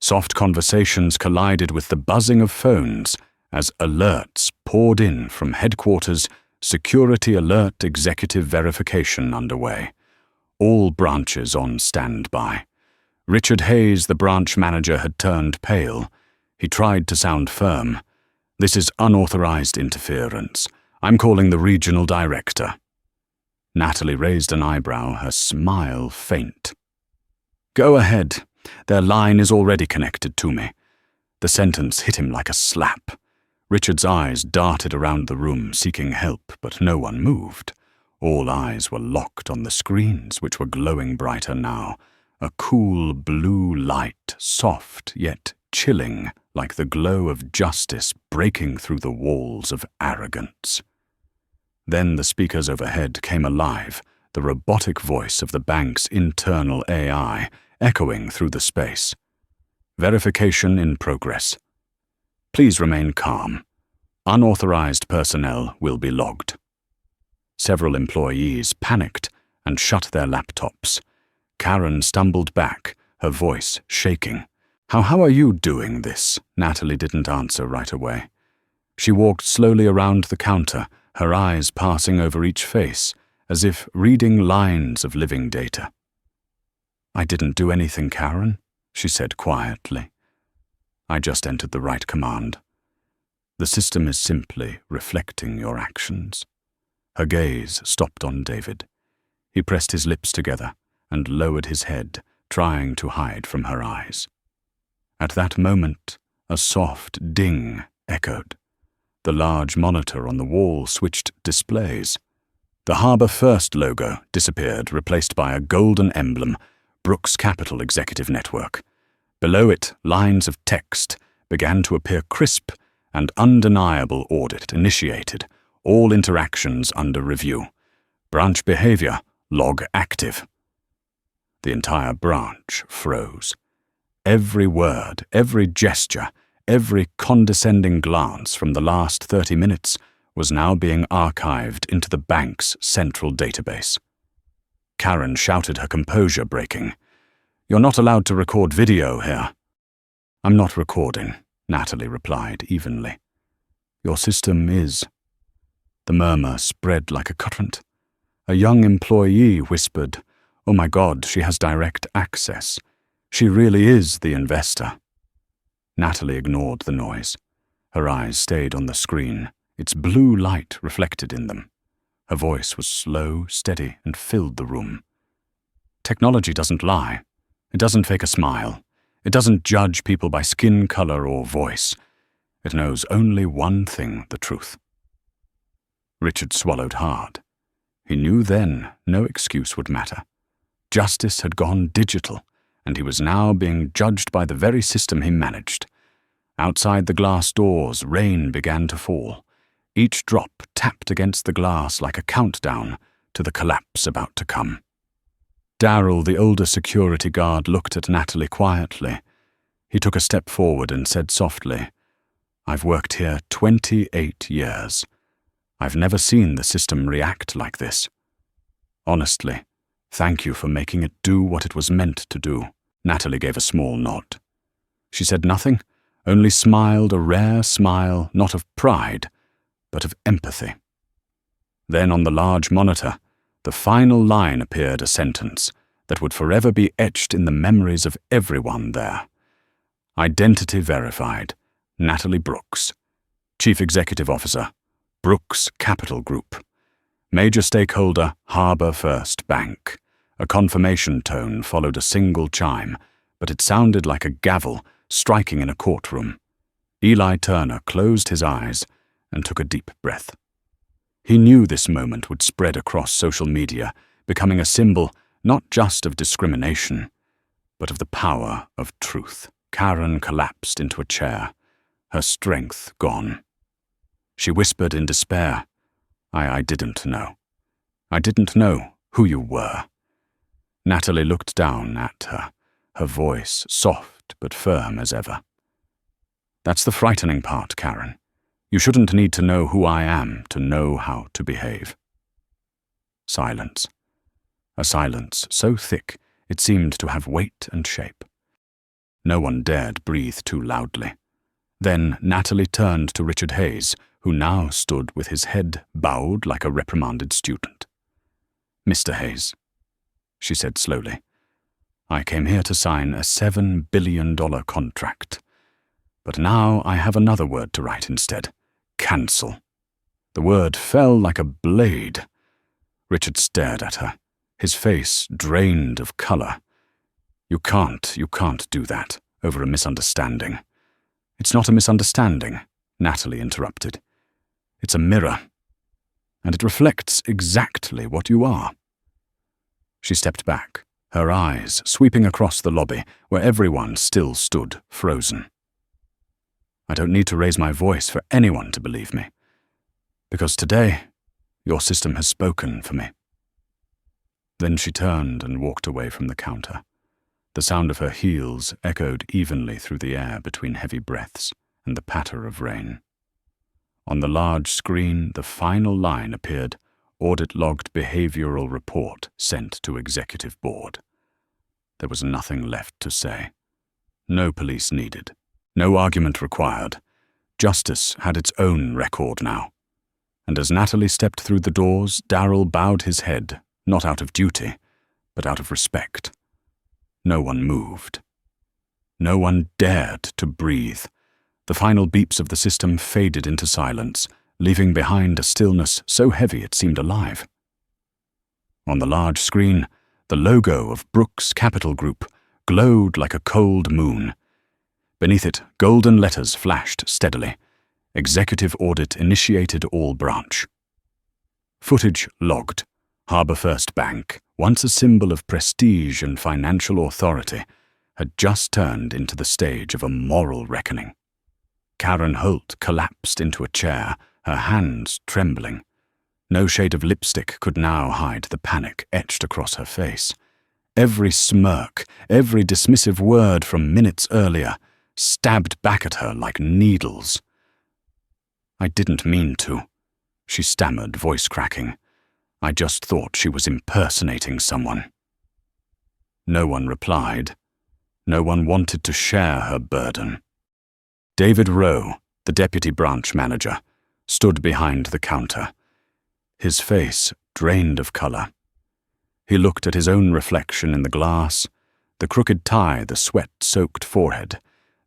Soft conversations collided with the buzzing of phones as alerts poured in from headquarters. Security alert, executive verification underway. All branches on standby. Richard Hayes, the branch manager, had turned pale. He tried to sound firm. "This is unauthorized interference. I'm calling the regional director." Natalie raised an eyebrow, her smile faint. "Go ahead. Their line is already connected to me." The sentence hit him like a slap. Richard's eyes darted around the room, seeking help, but no one moved. All eyes were locked on the screens, which were glowing brighter now. A cool blue light, soft yet chilling, like the glow of justice breaking through the walls of arrogance. Then the speakers overhead came alive, the robotic voice of the bank's internal AI echoing through the space. "Verification in progress. Please remain calm. Unauthorized personnel will be logged." Several employees panicked and shut their laptops. Karen stumbled back, her voice shaking. How are you doing this?" Natalie didn't answer right away. She walked slowly around the counter, her eyes passing over each face, as if reading lines of living data. "I didn't do anything, Karen," she said quietly. "I just entered the right command. The system is simply reflecting your actions." Her gaze stopped on David. He pressed his lips together and lowered his head, trying to hide from her eyes. At that moment, a soft ding echoed. The large monitor on the wall switched displays. The Harbour First logo disappeared, replaced by a golden emblem, Brooks Capital Executive Network. Below it, lines of text began to appear crisp and undeniable. Audit initiated. All interactions under review. Branch behavior, log active. The entire branch froze. Every word, every gesture, every condescending glance from the last 30 minutes was now being archived into the bank's central database. Karen shouted, her composure breaking. "You're not allowed to record video here." "I'm not recording," Natalie replied evenly. "Your system is." The murmur spread like a current. A young employee whispered, "Oh my God, she has direct access. She really is the investor." Natalie ignored the noise. Her eyes stayed on the screen, its blue light reflected in them. Her voice was slow, steady, and filled the room. Technology doesn't lie. It doesn't fake a smile. It doesn't judge people by skin color or voice. It knows only one thing, the truth. Richard swallowed hard. He knew then no excuse would matter. Justice had gone digital, and he was now being judged by the very system he managed. Outside the glass doors, rain began to fall. Each drop tapped against the glass like a countdown to the collapse about to come. Darrell, the older security guard, looked at Natalie quietly. He took a step forward and said softly, "I've worked here 28 years. I've never seen the system react like this. Honestly, thank you for making it do what it was meant to do." Natalie gave a small nod. She said nothing, only smiled a rare smile, not of pride, but of empathy. Then on the large monitor, the final line appeared, a sentence that would forever be etched in the memories of everyone there. Identity verified, Natalie Brooks. Chief Executive Officer, Brooks Capital Group. Major stakeholder, Harbour First Bank. A confirmation tone followed a single chime, but it sounded like a gavel striking in a courtroom. Eli Turner closed his eyes and took a deep breath. He knew this moment would spread across social media, becoming a symbol not just of discrimination, but of the power of truth. Karen collapsed into a chair, her strength gone. She whispered in despair, I didn't know. I didn't know who you were." Natalie looked down at her, her voice soft but firm as ever. "That's the frightening part, Karen. You shouldn't need to know who I am to know how to behave." Silence. A silence so thick it seemed to have weight and shape. No one dared breathe too loudly. Then Natalie turned to Richard Hayes, who now stood with his head bowed like a reprimanded student. "Mr. Hayes," she said slowly, "I came here to sign a $7 billion contract. But now I have another word to write instead. Cancel." The word fell like a blade. Richard stared at her, his face drained of color. You can't do that over a misunderstanding." "It's not a misunderstanding," Natalie interrupted. "It's a mirror, and it reflects exactly what you are." She stepped back, her eyes sweeping across the lobby where everyone still stood frozen. "I don't need to raise my voice for anyone to believe me, because today your system has spoken for me." Then she turned and walked away from the counter. The sound of her heels echoed evenly through the air between heavy breaths and the patter of rain. On the large screen, the final line appeared: "Audit-logged behavioral report sent to Executive Board." There was nothing left to say. No police needed. No argument required. Justice had its own record now. And as Natalie stepped through the doors, Darrell bowed his head, not out of duty, but out of respect. No one moved. No one dared to breathe. The final beeps of the system faded into silence, leaving behind a stillness so heavy it seemed alive. On the large screen, the logo of Brooks Capital Group glowed like a cold moon. Beneath it, golden letters flashed steadily: "Executive Audit Initiated All Branch." Footage logged. Harbour First Bank, once a symbol of prestige and financial authority, had just turned into the stage of a moral reckoning. Karen Holt collapsed into a chair, her hands trembling. No shade of lipstick could now hide the panic etched across her face. Every smirk, every dismissive word from minutes earlier, stabbed back at her like needles. "I didn't mean to," she stammered, voice cracking. "I just thought she was impersonating someone." No one replied. No one wanted to share her burden. David Rowe, the deputy branch manager, stood behind the counter, his face drained of color. He looked at his own reflection in the glass, the crooked tie, the sweat-soaked forehead,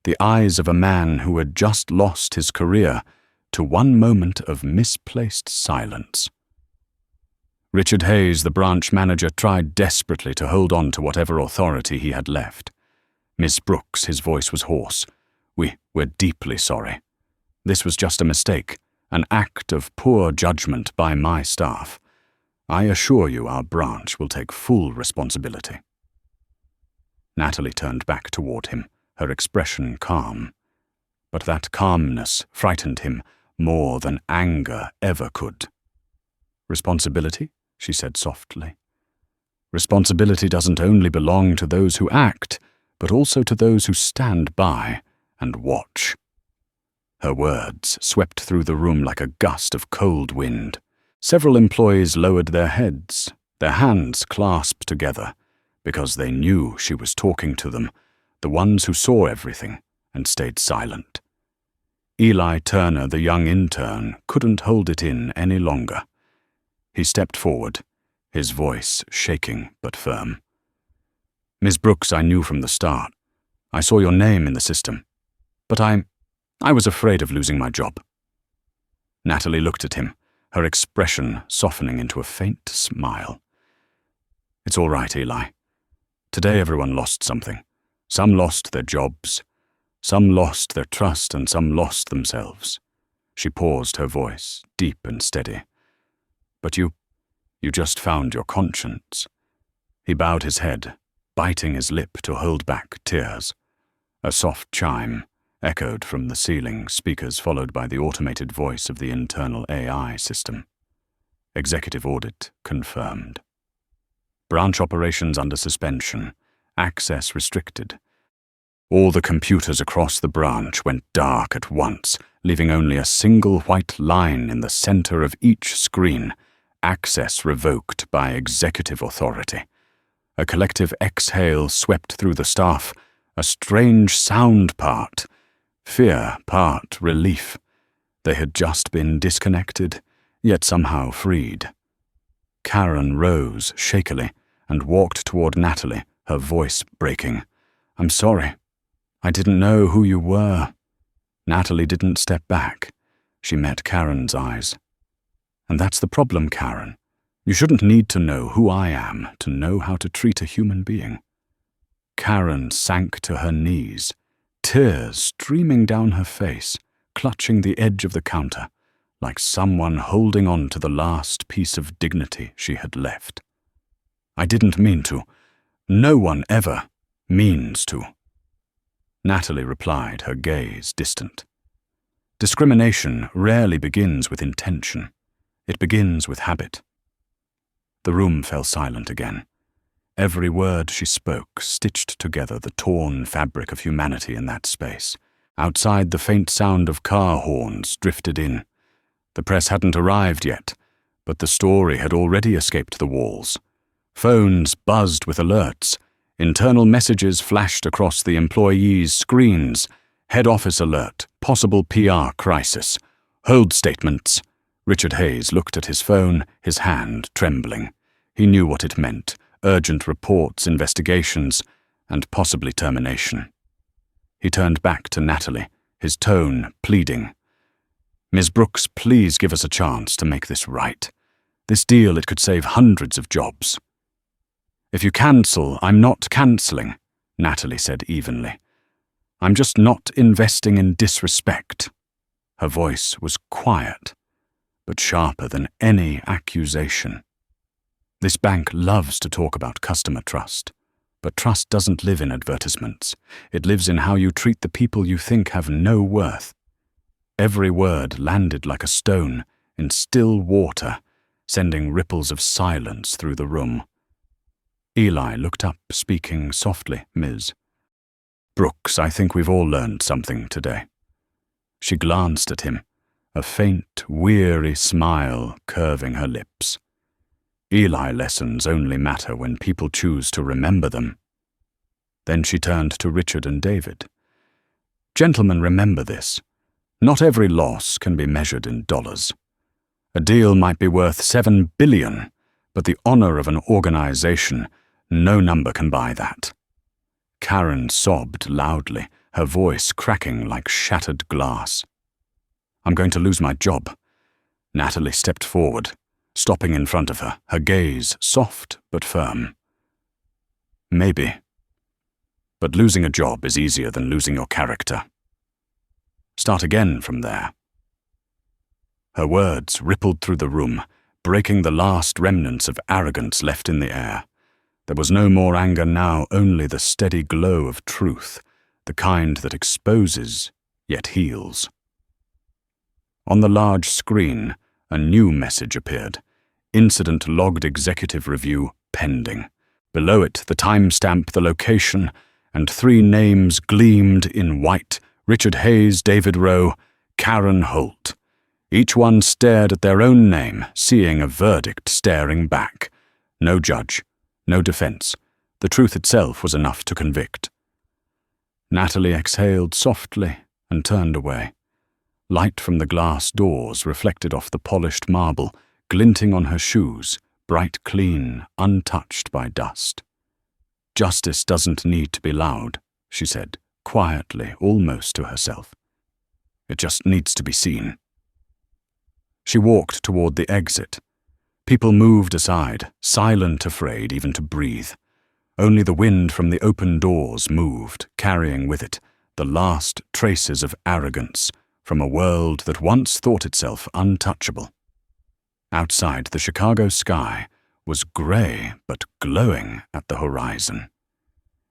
the eyes of a man who had just lost his career to one moment of misplaced silence. Richard Hayes, the branch manager, tried desperately to hold on to whatever authority he had left. "Miss Brooks," his voice was hoarse, We're deeply sorry. This was just a mistake, an act of poor judgment by my staff. I assure you our branch will take full responsibility." Natalie turned back toward him, her expression calm. But that calmness frightened him more than anger ever could. "Responsibility?" she said softly. "Responsibility doesn't only belong to those who act, but also to those who stand by and watch." Her words swept through the room like a gust of cold wind. Several employees lowered their heads, their hands clasped together, because they knew she was talking to them, the ones who saw everything and stayed silent. Eli Turner, the young intern, couldn't hold it in any longer. He stepped forward, his voice shaking but firm. "Ms. Brooks, I knew from the start. I saw your name in the system. But I was afraid of losing my job." Natalie looked at him, her expression softening into a faint smile. "It's all right, Eli. Today everyone lost something. Some lost their jobs, some lost their trust, and some lost themselves." She paused, her voice deep and steady. "But you just found your conscience." He bowed his head, biting his lip to hold back tears. A soft chime echoed from the ceiling speakers, followed by the automated voice of the internal AI system. "Executive audit confirmed. Branch operations under suspension. Access restricted." All the computers across the branch went dark at once, leaving only a single white line in the center of each screen. Access revoked by executive authority. A collective exhale swept through the staff, a strange sound part. Fear part relief. They had just been disconnected, yet somehow freed. Karen rose shakily and walked toward Natalie, her voice breaking. "I'm sorry. I didn't know who you were." Natalie didn't step back. She met Karen's eyes. "And that's the problem, Karen. You shouldn't need to know who I am to know how to treat a human being. Karen sank to her knees, tears streaming down her face, clutching the edge of the counter, like someone holding on to the last piece of dignity she had left. I didn't mean to. No one ever means to. Natalie replied, her gaze distant. Discrimination rarely begins with intention. It begins with habit. The room fell silent again. Every word she spoke stitched together the torn fabric of humanity in that space. Outside, the faint sound of car horns drifted in. The press hadn't arrived yet, but the story had already escaped the walls. Phones buzzed with alerts. Internal messages flashed across the employees' screens. Head office alert, possible PR crisis. Hold statements. Richard Hayes looked at his phone, his hand trembling. He knew what it meant. Urgent reports, investigations, and possibly termination. He turned back to Natalie, his tone pleading. Ms. Brooks, please give us a chance to make this right. This deal, it could save hundreds of jobs. If you cancel, I'm not cancelling, Natalie said evenly. I'm just not investing in disrespect. Her voice was quiet, but sharper than any accusation. This bank loves to talk about customer trust, but trust doesn't live in advertisements. It lives in how you treat the people you think have no worth. Every word landed like a stone in still water, sending ripples of silence through the room. Eli looked up, speaking softly, Ms. Brooks, I think we've all learned something today. She glanced at him, a faint, weary smile curving her lips. Eli lessons only matter when people choose to remember them. Then she turned to Richard and David. Gentlemen, remember this. Not every loss can be measured in dollars. A deal might be worth $7 billion, but the honor of an organization, no number can buy that. Karen sobbed loudly, her voice cracking like shattered glass. I'm going to lose my job. Natalie stepped forward, stopping in front of her, her gaze soft but firm. Maybe. But losing a job is easier than losing your character. Start again from there. Her words rippled through the room, breaking the last remnants of arrogance left in the air. There was no more anger now, only the steady glow of truth, the kind that exposes, yet heals. On the large screen, a new message appeared. Incident logged executive review pending. Below it, the timestamp, the location, and 3 names gleamed in white: Richard Hayes, David Rowe, Karen Holt. Each one stared at their own name, seeing a verdict staring back. No judge, no defense. The truth itself was enough to convict. Natalie exhaled softly and turned away. Light from the glass doors reflected off the polished marble, glinting on her shoes, bright clean, untouched by dust. Justice doesn't need to be loud, she said, quietly, almost to herself. It just needs to be seen. She walked toward the exit. People moved aside, silent, afraid even to breathe. Only the wind from the open doors moved, carrying with it the last traces of arrogance from a world that once thought itself untouchable. Outside, the Chicago sky was grey but glowing at the horizon.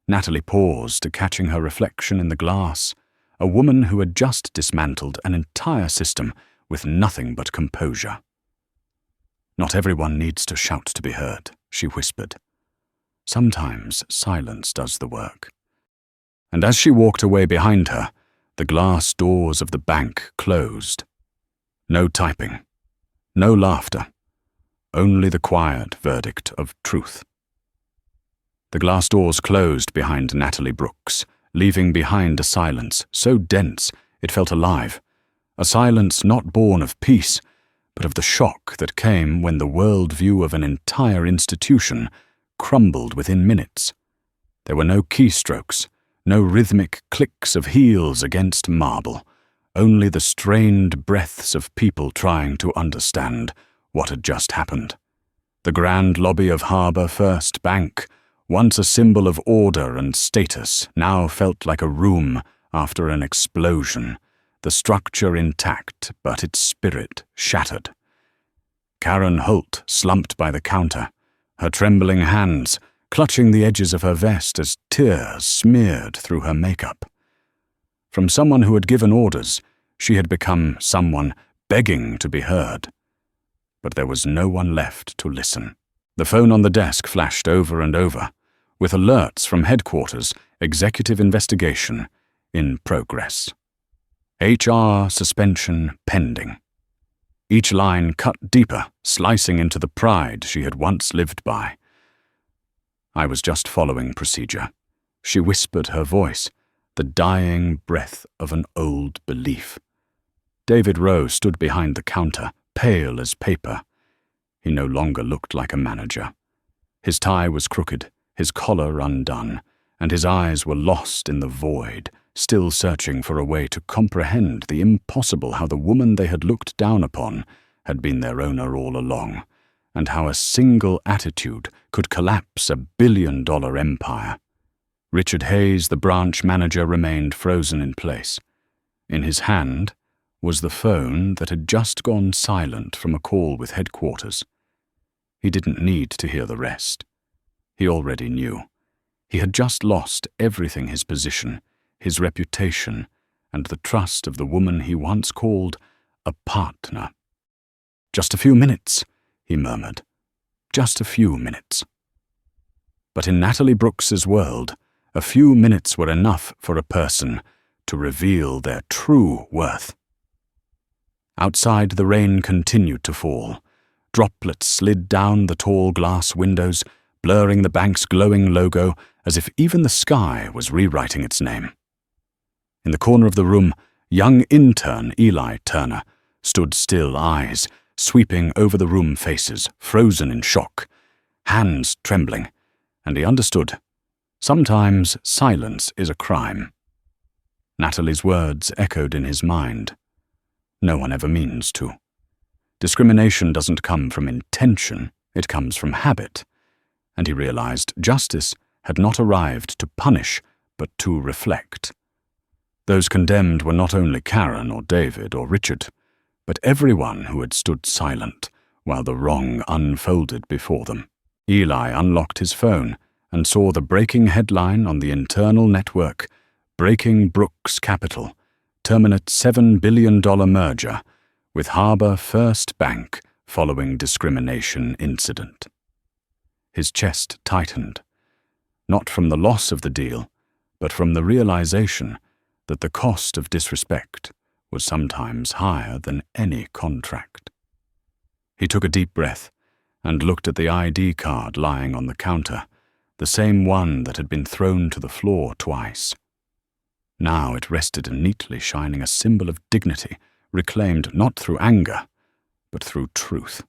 Natalie paused, catching her reflection in the glass, a woman who had just dismantled an entire system with nothing but composure. Not everyone needs to shout to be heard, she whispered. Sometimes silence does the work. And as she walked away behind her, the glass doors of the bank closed. No typing. No laughter, only the quiet verdict of truth. The glass doors closed behind Natalie Brooks, leaving behind a silence so dense it felt alive, a silence not born of peace, but of the shock that came when the worldview of an entire institution crumbled within minutes. There were no keystrokes, no rhythmic clicks of heels against marble, only the strained breaths of people trying to understand what had just happened. The grand lobby of Harbour First Bank, once a symbol of order and status, now felt like a room after an explosion, the structure intact but its spirit shattered. Karen Holt slumped by the counter, her trembling hands clutching the edges of her vest as tears smeared through her makeup. From someone who had given orders, she had become someone begging to be heard. But there was no one left to listen. The phone on the desk flashed over and over, with alerts from headquarters, executive investigation in progress. HR suspension pending. Each line cut deeper, slicing into the pride she had once lived by. I was just following procedure. She whispered, her voice, the dying breath of an old belief. David Rowe stood behind the counter, pale as paper. He no longer looked like a manager. His tie was crooked, his collar undone, and his eyes were lost in the void, still searching for a way to comprehend the impossible, how the woman they had looked down upon had been their owner all along, and how a single attitude could collapse $1 billion empire. Richard Hayes, the branch manager, remained frozen in place. In his hand was the phone that had just gone silent from a call with headquarters. He didn't need to hear the rest. He already knew. He had just lost everything: his position, his reputation, and the trust of the woman he once called a partner. "Just a few minutes," he murmured. "Just a few minutes." But in Natalie Brooks's world, a few minutes were enough for a person to reveal their true worth. Outside, the rain continued to fall. Droplets slid down the tall glass windows, blurring the bank's glowing logo as if even the sky was rewriting its name. In the corner of the room, young intern Eli Turner stood still, eyes sweeping over the room faces, frozen in shock, hands trembling, and he understood. Sometimes silence is a crime. Natalie's words echoed in his mind. No one ever means to. Discrimination doesn't come from intention, it comes from habit. And he realized justice had not arrived to punish, but to reflect. Those condemned were not only Karen or David or Richard, but everyone who had stood silent while the wrong unfolded before them. Eli unlocked his phone and saw the breaking headline on the internal network: "Breaking Brooks Capital, terminate $7 billion merger with Harbour First Bank following discrimination incident." His chest tightened, not from the loss of the deal, but from the realization that the cost of disrespect was sometimes higher than any contract. He took a deep breath and looked at the ID card lying on the counter, the same one that had been thrown to the floor twice. Now it rested neatly, shining a symbol of dignity, reclaimed not through anger, but through truth.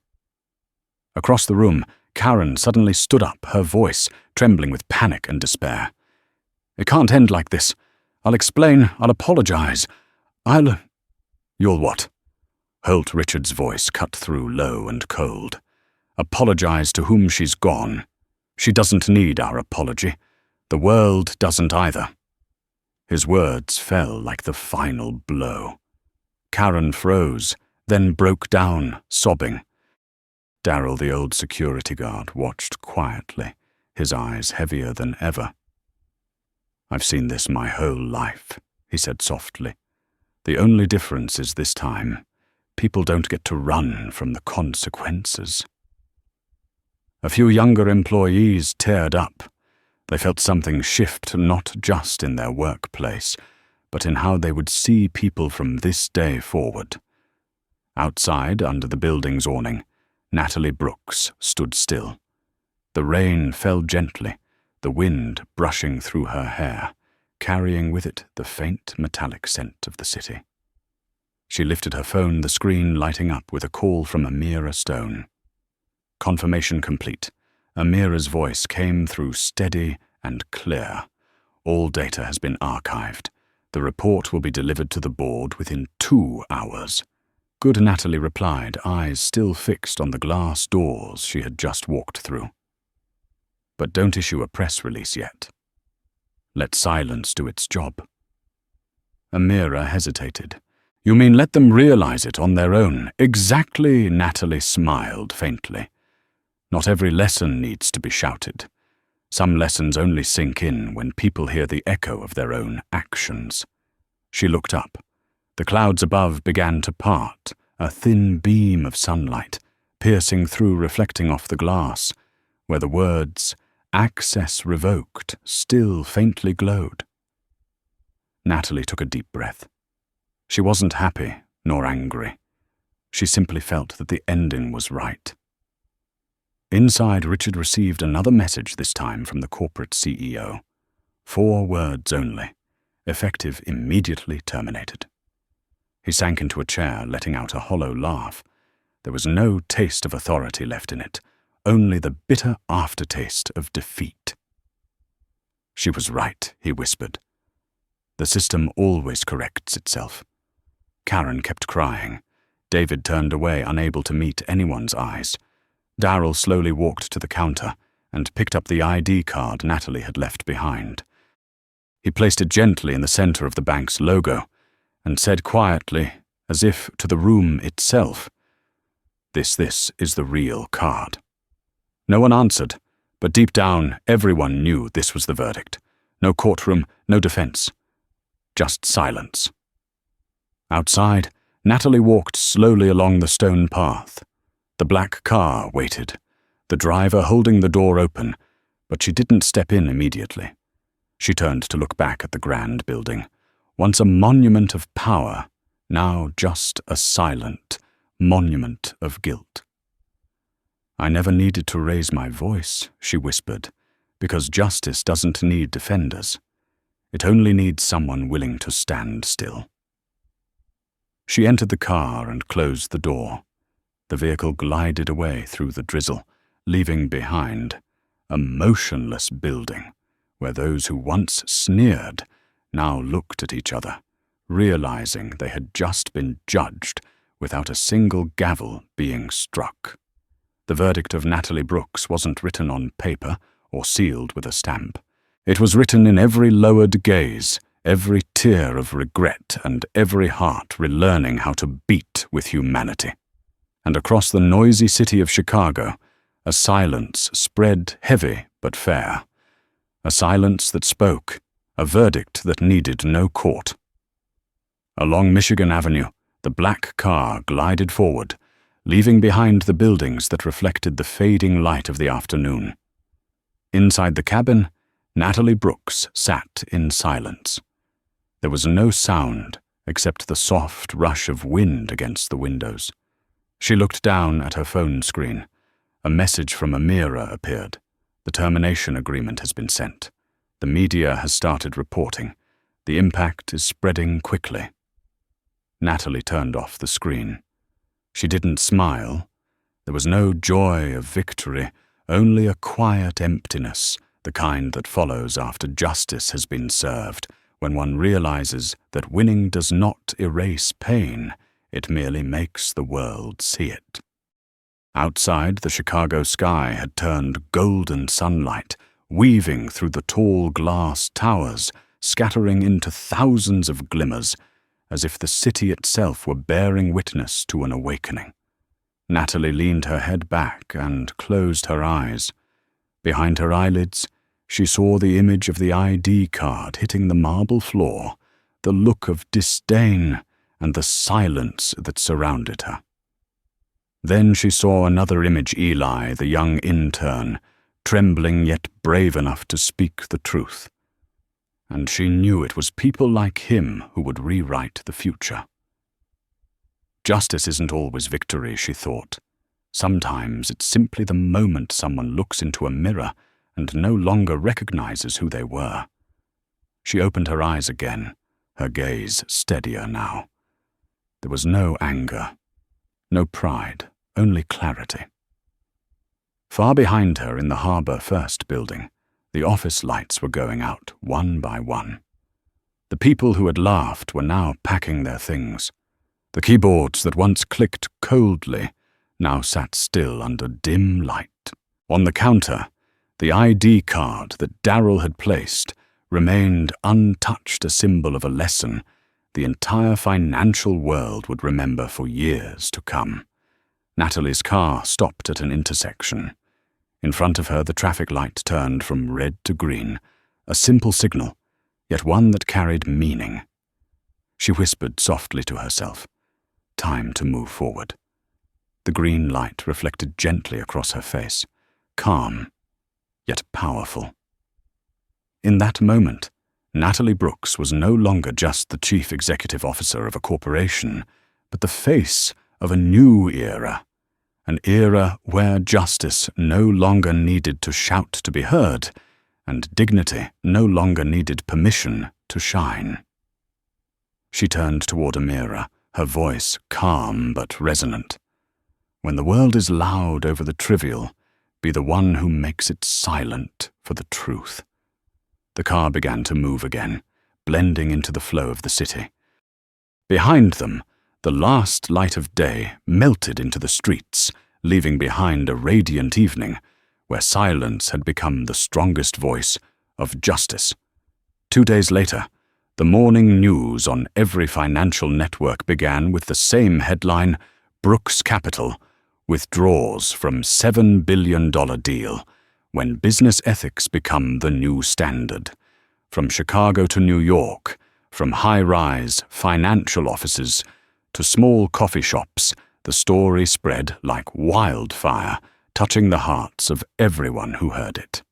Across the room, Karen suddenly stood up, her voice trembling with panic and despair. "It can't end like this. I'll explain. I'll apologize. You'll what?" Holt Richards' voice cut through low and cold. "Apologize to whom she's gone. She doesn't need our apology. The world doesn't either." His words fell like the final blow. Karen froze, then broke down, sobbing. Darryl, the old security guard, watched quietly, his eyes heavier than ever. "I've seen this my whole life," he said softly. "The only difference is this time, people don't get to run from the consequences." A few younger employees teared up. They felt something shift, not just in their workplace, but in how they would see people from this day forward. Outside, under the building's awning, Natalie Brooks stood still. The rain fell gently, the wind brushing through her hair, carrying with it the faint metallic scent of the city. She lifted her phone, the screen lighting up with a call from Amira Stone. Confirmation complete. Amira's voice came through steady and clear. "All data has been archived. The report will be delivered to the board within 2 hours. Good Natalie replied, eyes still fixed on the glass doors she had just walked through. But don't issue a press release yet. Let silence do its job. Amira hesitated. You mean let them realize it on their own? Exactly, Natalie smiled faintly. Not every lesson needs to be shouted. Some lessons only sink in when people hear the echo of their own actions. She looked up. The clouds above began to part, a thin beam of sunlight, piercing through, reflecting off the glass, where the words, "Access revoked," still faintly glowed. Natalie took a deep breath. She wasn't happy, nor angry. She simply felt that the ending was right. Inside, Richard received another message, this time from the corporate CEO. 4 words only, effective immediately terminated. He sank into a chair, letting out a hollow laugh. There was no taste of authority left in it, only the bitter aftertaste of defeat. She was right, he whispered. The system always corrects itself. Karen kept crying. David turned away, unable to meet anyone's eyes. Darryl slowly walked to the counter and picked up the ID card Natalie had left behind. He placed it gently in the center of the bank's logo and said quietly, as if to the room itself, This is the real card." No one answered, but deep down everyone knew this was the verdict. No courtroom, no defense. Just silence. Outside, Natalie walked slowly along the stone path. The black car waited, the driver holding the door open, but she didn't step in immediately. She turned to look back at the grand building, once a monument of power, now just a silent monument of guilt. "I never needed to raise my voice," she whispered, "because justice doesn't need defenders. It only needs someone willing to stand still." She entered the car and closed the door. The vehicle glided away through the drizzle, leaving behind a motionless building where those who once sneered now looked at each other, realizing they had just been judged without a single gavel being struck. The verdict of Natalie Brooks wasn't written on paper or sealed with a stamp. It was written in every lowered gaze, every tear of regret, and every heart relearning how to beat with humanity. And across the noisy city of Chicago, a silence spread, heavy but fair. A silence that spoke, a verdict that needed no court. Along Michigan Avenue, the black car glided forward, leaving behind the buildings that reflected the fading light of the afternoon. Inside the cabin, Natalie Brooks sat in silence. There was no sound except the soft rush of wind against the windows. She looked down at her phone screen. A message from Amira appeared. The termination agreement has been sent. The media has started reporting. The impact is spreading quickly. Natalie turned off the screen. She didn't smile. There was no joy of victory, only a quiet emptiness, the kind that follows after justice has been served, when one realizes that winning does not erase pain, it merely makes the world see it. Outside, the Chicago sky had turned golden sunlight, weaving through the tall glass towers, scattering into thousands of glimmers, as if the city itself were bearing witness to an awakening. Natalie leaned her head back and closed her eyes. Behind her eyelids, she saw the image of the ID card hitting the marble floor, the look of disdain, and the silence that surrounded her. Then she saw another image, Eli, the young intern, trembling yet brave enough to speak the truth. And she knew it was people like him who would rewrite the future. Justice isn't always victory, she thought. Sometimes it's simply the moment someone looks into a mirror and no longer recognizes who they were. She opened her eyes again, her gaze steadier now. There was no anger, no pride, only clarity. Far behind her in the Harbor First building, the office lights were going out one by one. The people who had laughed were now packing their things. The The keyboards that once clicked coldly now sat still under dim light. On the counter, the ID card that Darryl had placed remained untouched, a symbol of a lesson the entire financial world would remember for years to come. Natalie's car stopped at an intersection. In front of her, the traffic light turned from red to green, a simple signal, yet one that carried meaning. She whispered softly to herself, "Time to move forward." The green light reflected gently across her face, calm, yet powerful. In that moment, Natalie Brooks was no longer just the chief executive officer of a corporation, but the face of a new era, an era where justice no longer needed to shout to be heard, and dignity no longer needed permission to shine. She turned toward a mirror, her voice calm but resonant. "When the world is loud over the trivial, be the one who makes it silent for the truth." The car began to move again, blending into the flow of the city. Behind them, the last light of day melted into the streets, leaving behind a radiant evening where silence had become the strongest voice of justice. 2 days later, the morning news on every financial network began with the same headline: Brooks Capital withdraws from $7 billion deal when business ethics become the new standard. From Chicago to New York, from high-rise financial offices to small coffee shops, the story spread like wildfire, touching the hearts of everyone who heard it.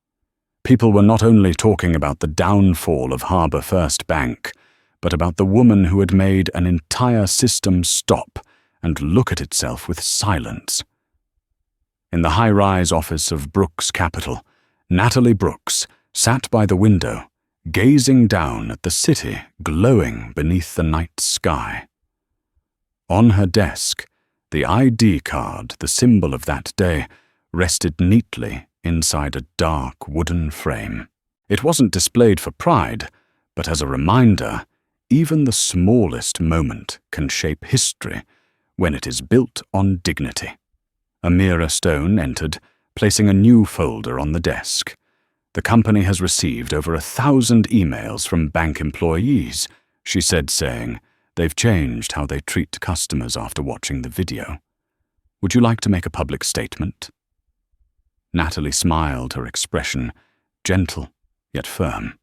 People were not only talking about the downfall of Harbor First Bank, but about the woman who had made an entire system stop and look at itself with silence. In the high-rise office of Brooks Capital, Natalie Brooks sat by the window, gazing down at the city glowing beneath the night sky. On her desk, the ID card, the symbol of that day, rested neatly inside a dark wooden frame. It wasn't displayed for pride, but as a reminder, even the smallest moment can shape history when it is built on dignity. Amira Stone entered, placing a new folder on the desk. "The company has received over 1,000 emails from bank employees," she said, saying, "They've changed how they treat customers after watching the video. Would you like to make a public statement?" Natalie smiled, her expression gentle yet firm.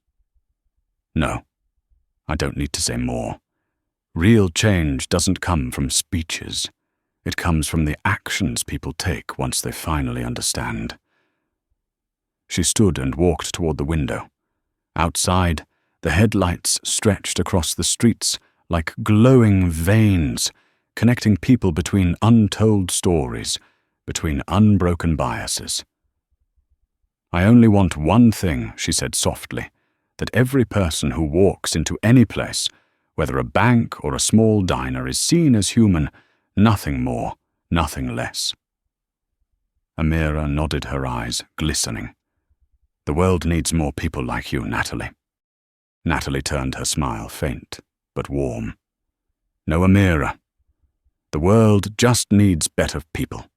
"No, I don't need to say more. Real change doesn't come from speeches. It comes from the actions people take once they finally understand." She stood and walked toward the window. Outside, the headlights stretched across the streets like glowing veins, connecting people between untold stories, between unbroken biases. "I only want one thing," she said softly, "that every person who walks into any place, whether a bank or a small diner, is seen as human, nothing more, nothing less." Amira nodded, her eyes glistening. "The world needs more people like you, Natalie." Natalie turned, her smile faint but warm. "No, Amira. The world just needs better people."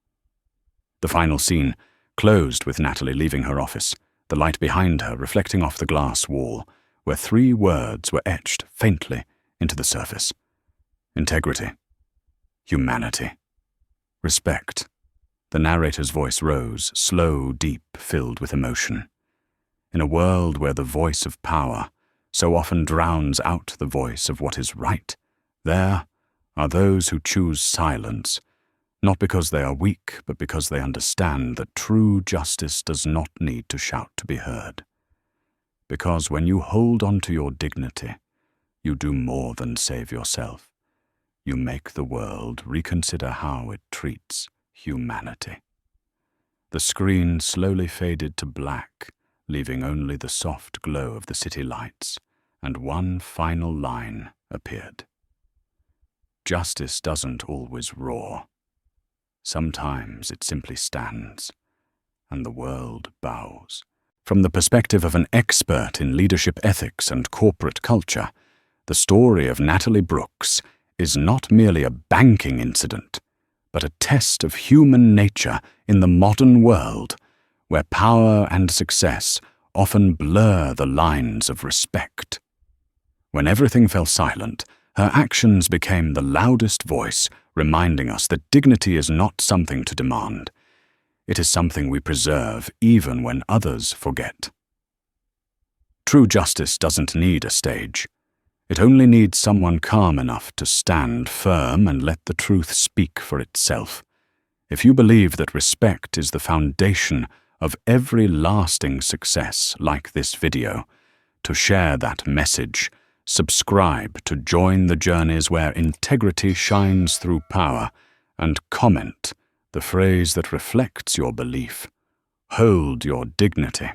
The final scene closed with Natalie leaving her office, the light behind her reflecting off the glass wall, where 3 words were etched faintly into the surface: integrity, humanity, respect. The narrator's voice rose, slow, deep, filled with emotion. In a world where the voice of power so often drowns out the voice of what is right, there are those who choose silence, not because they are weak, but because they understand that true justice does not need to shout to be heard. Because when you hold on to your dignity, you do more than save yourself. You make the world reconsider how it treats humanity. The screen slowly faded to black, leaving only the soft glow of the city lights, and one final line appeared. Justice doesn't always roar. Sometimes it simply stands, and the world bows. From the perspective of an expert in leadership ethics and corporate culture, the story of Natalie Brooks is not merely a banking incident, but a test of human nature in the modern world, where power and success often blur the lines of respect. When everything fell silent, her actions became the loudest voice, reminding us that dignity is not something to demand. It is something we preserve even when others forget. True justice doesn't need a stage. It only needs someone calm enough to stand firm and let the truth speak for itself. If you believe that respect is the foundation of every lasting success like this video, to share that message, subscribe to join the journeys where integrity shines through power, and comment the phrase that reflects your belief. Hold your dignity.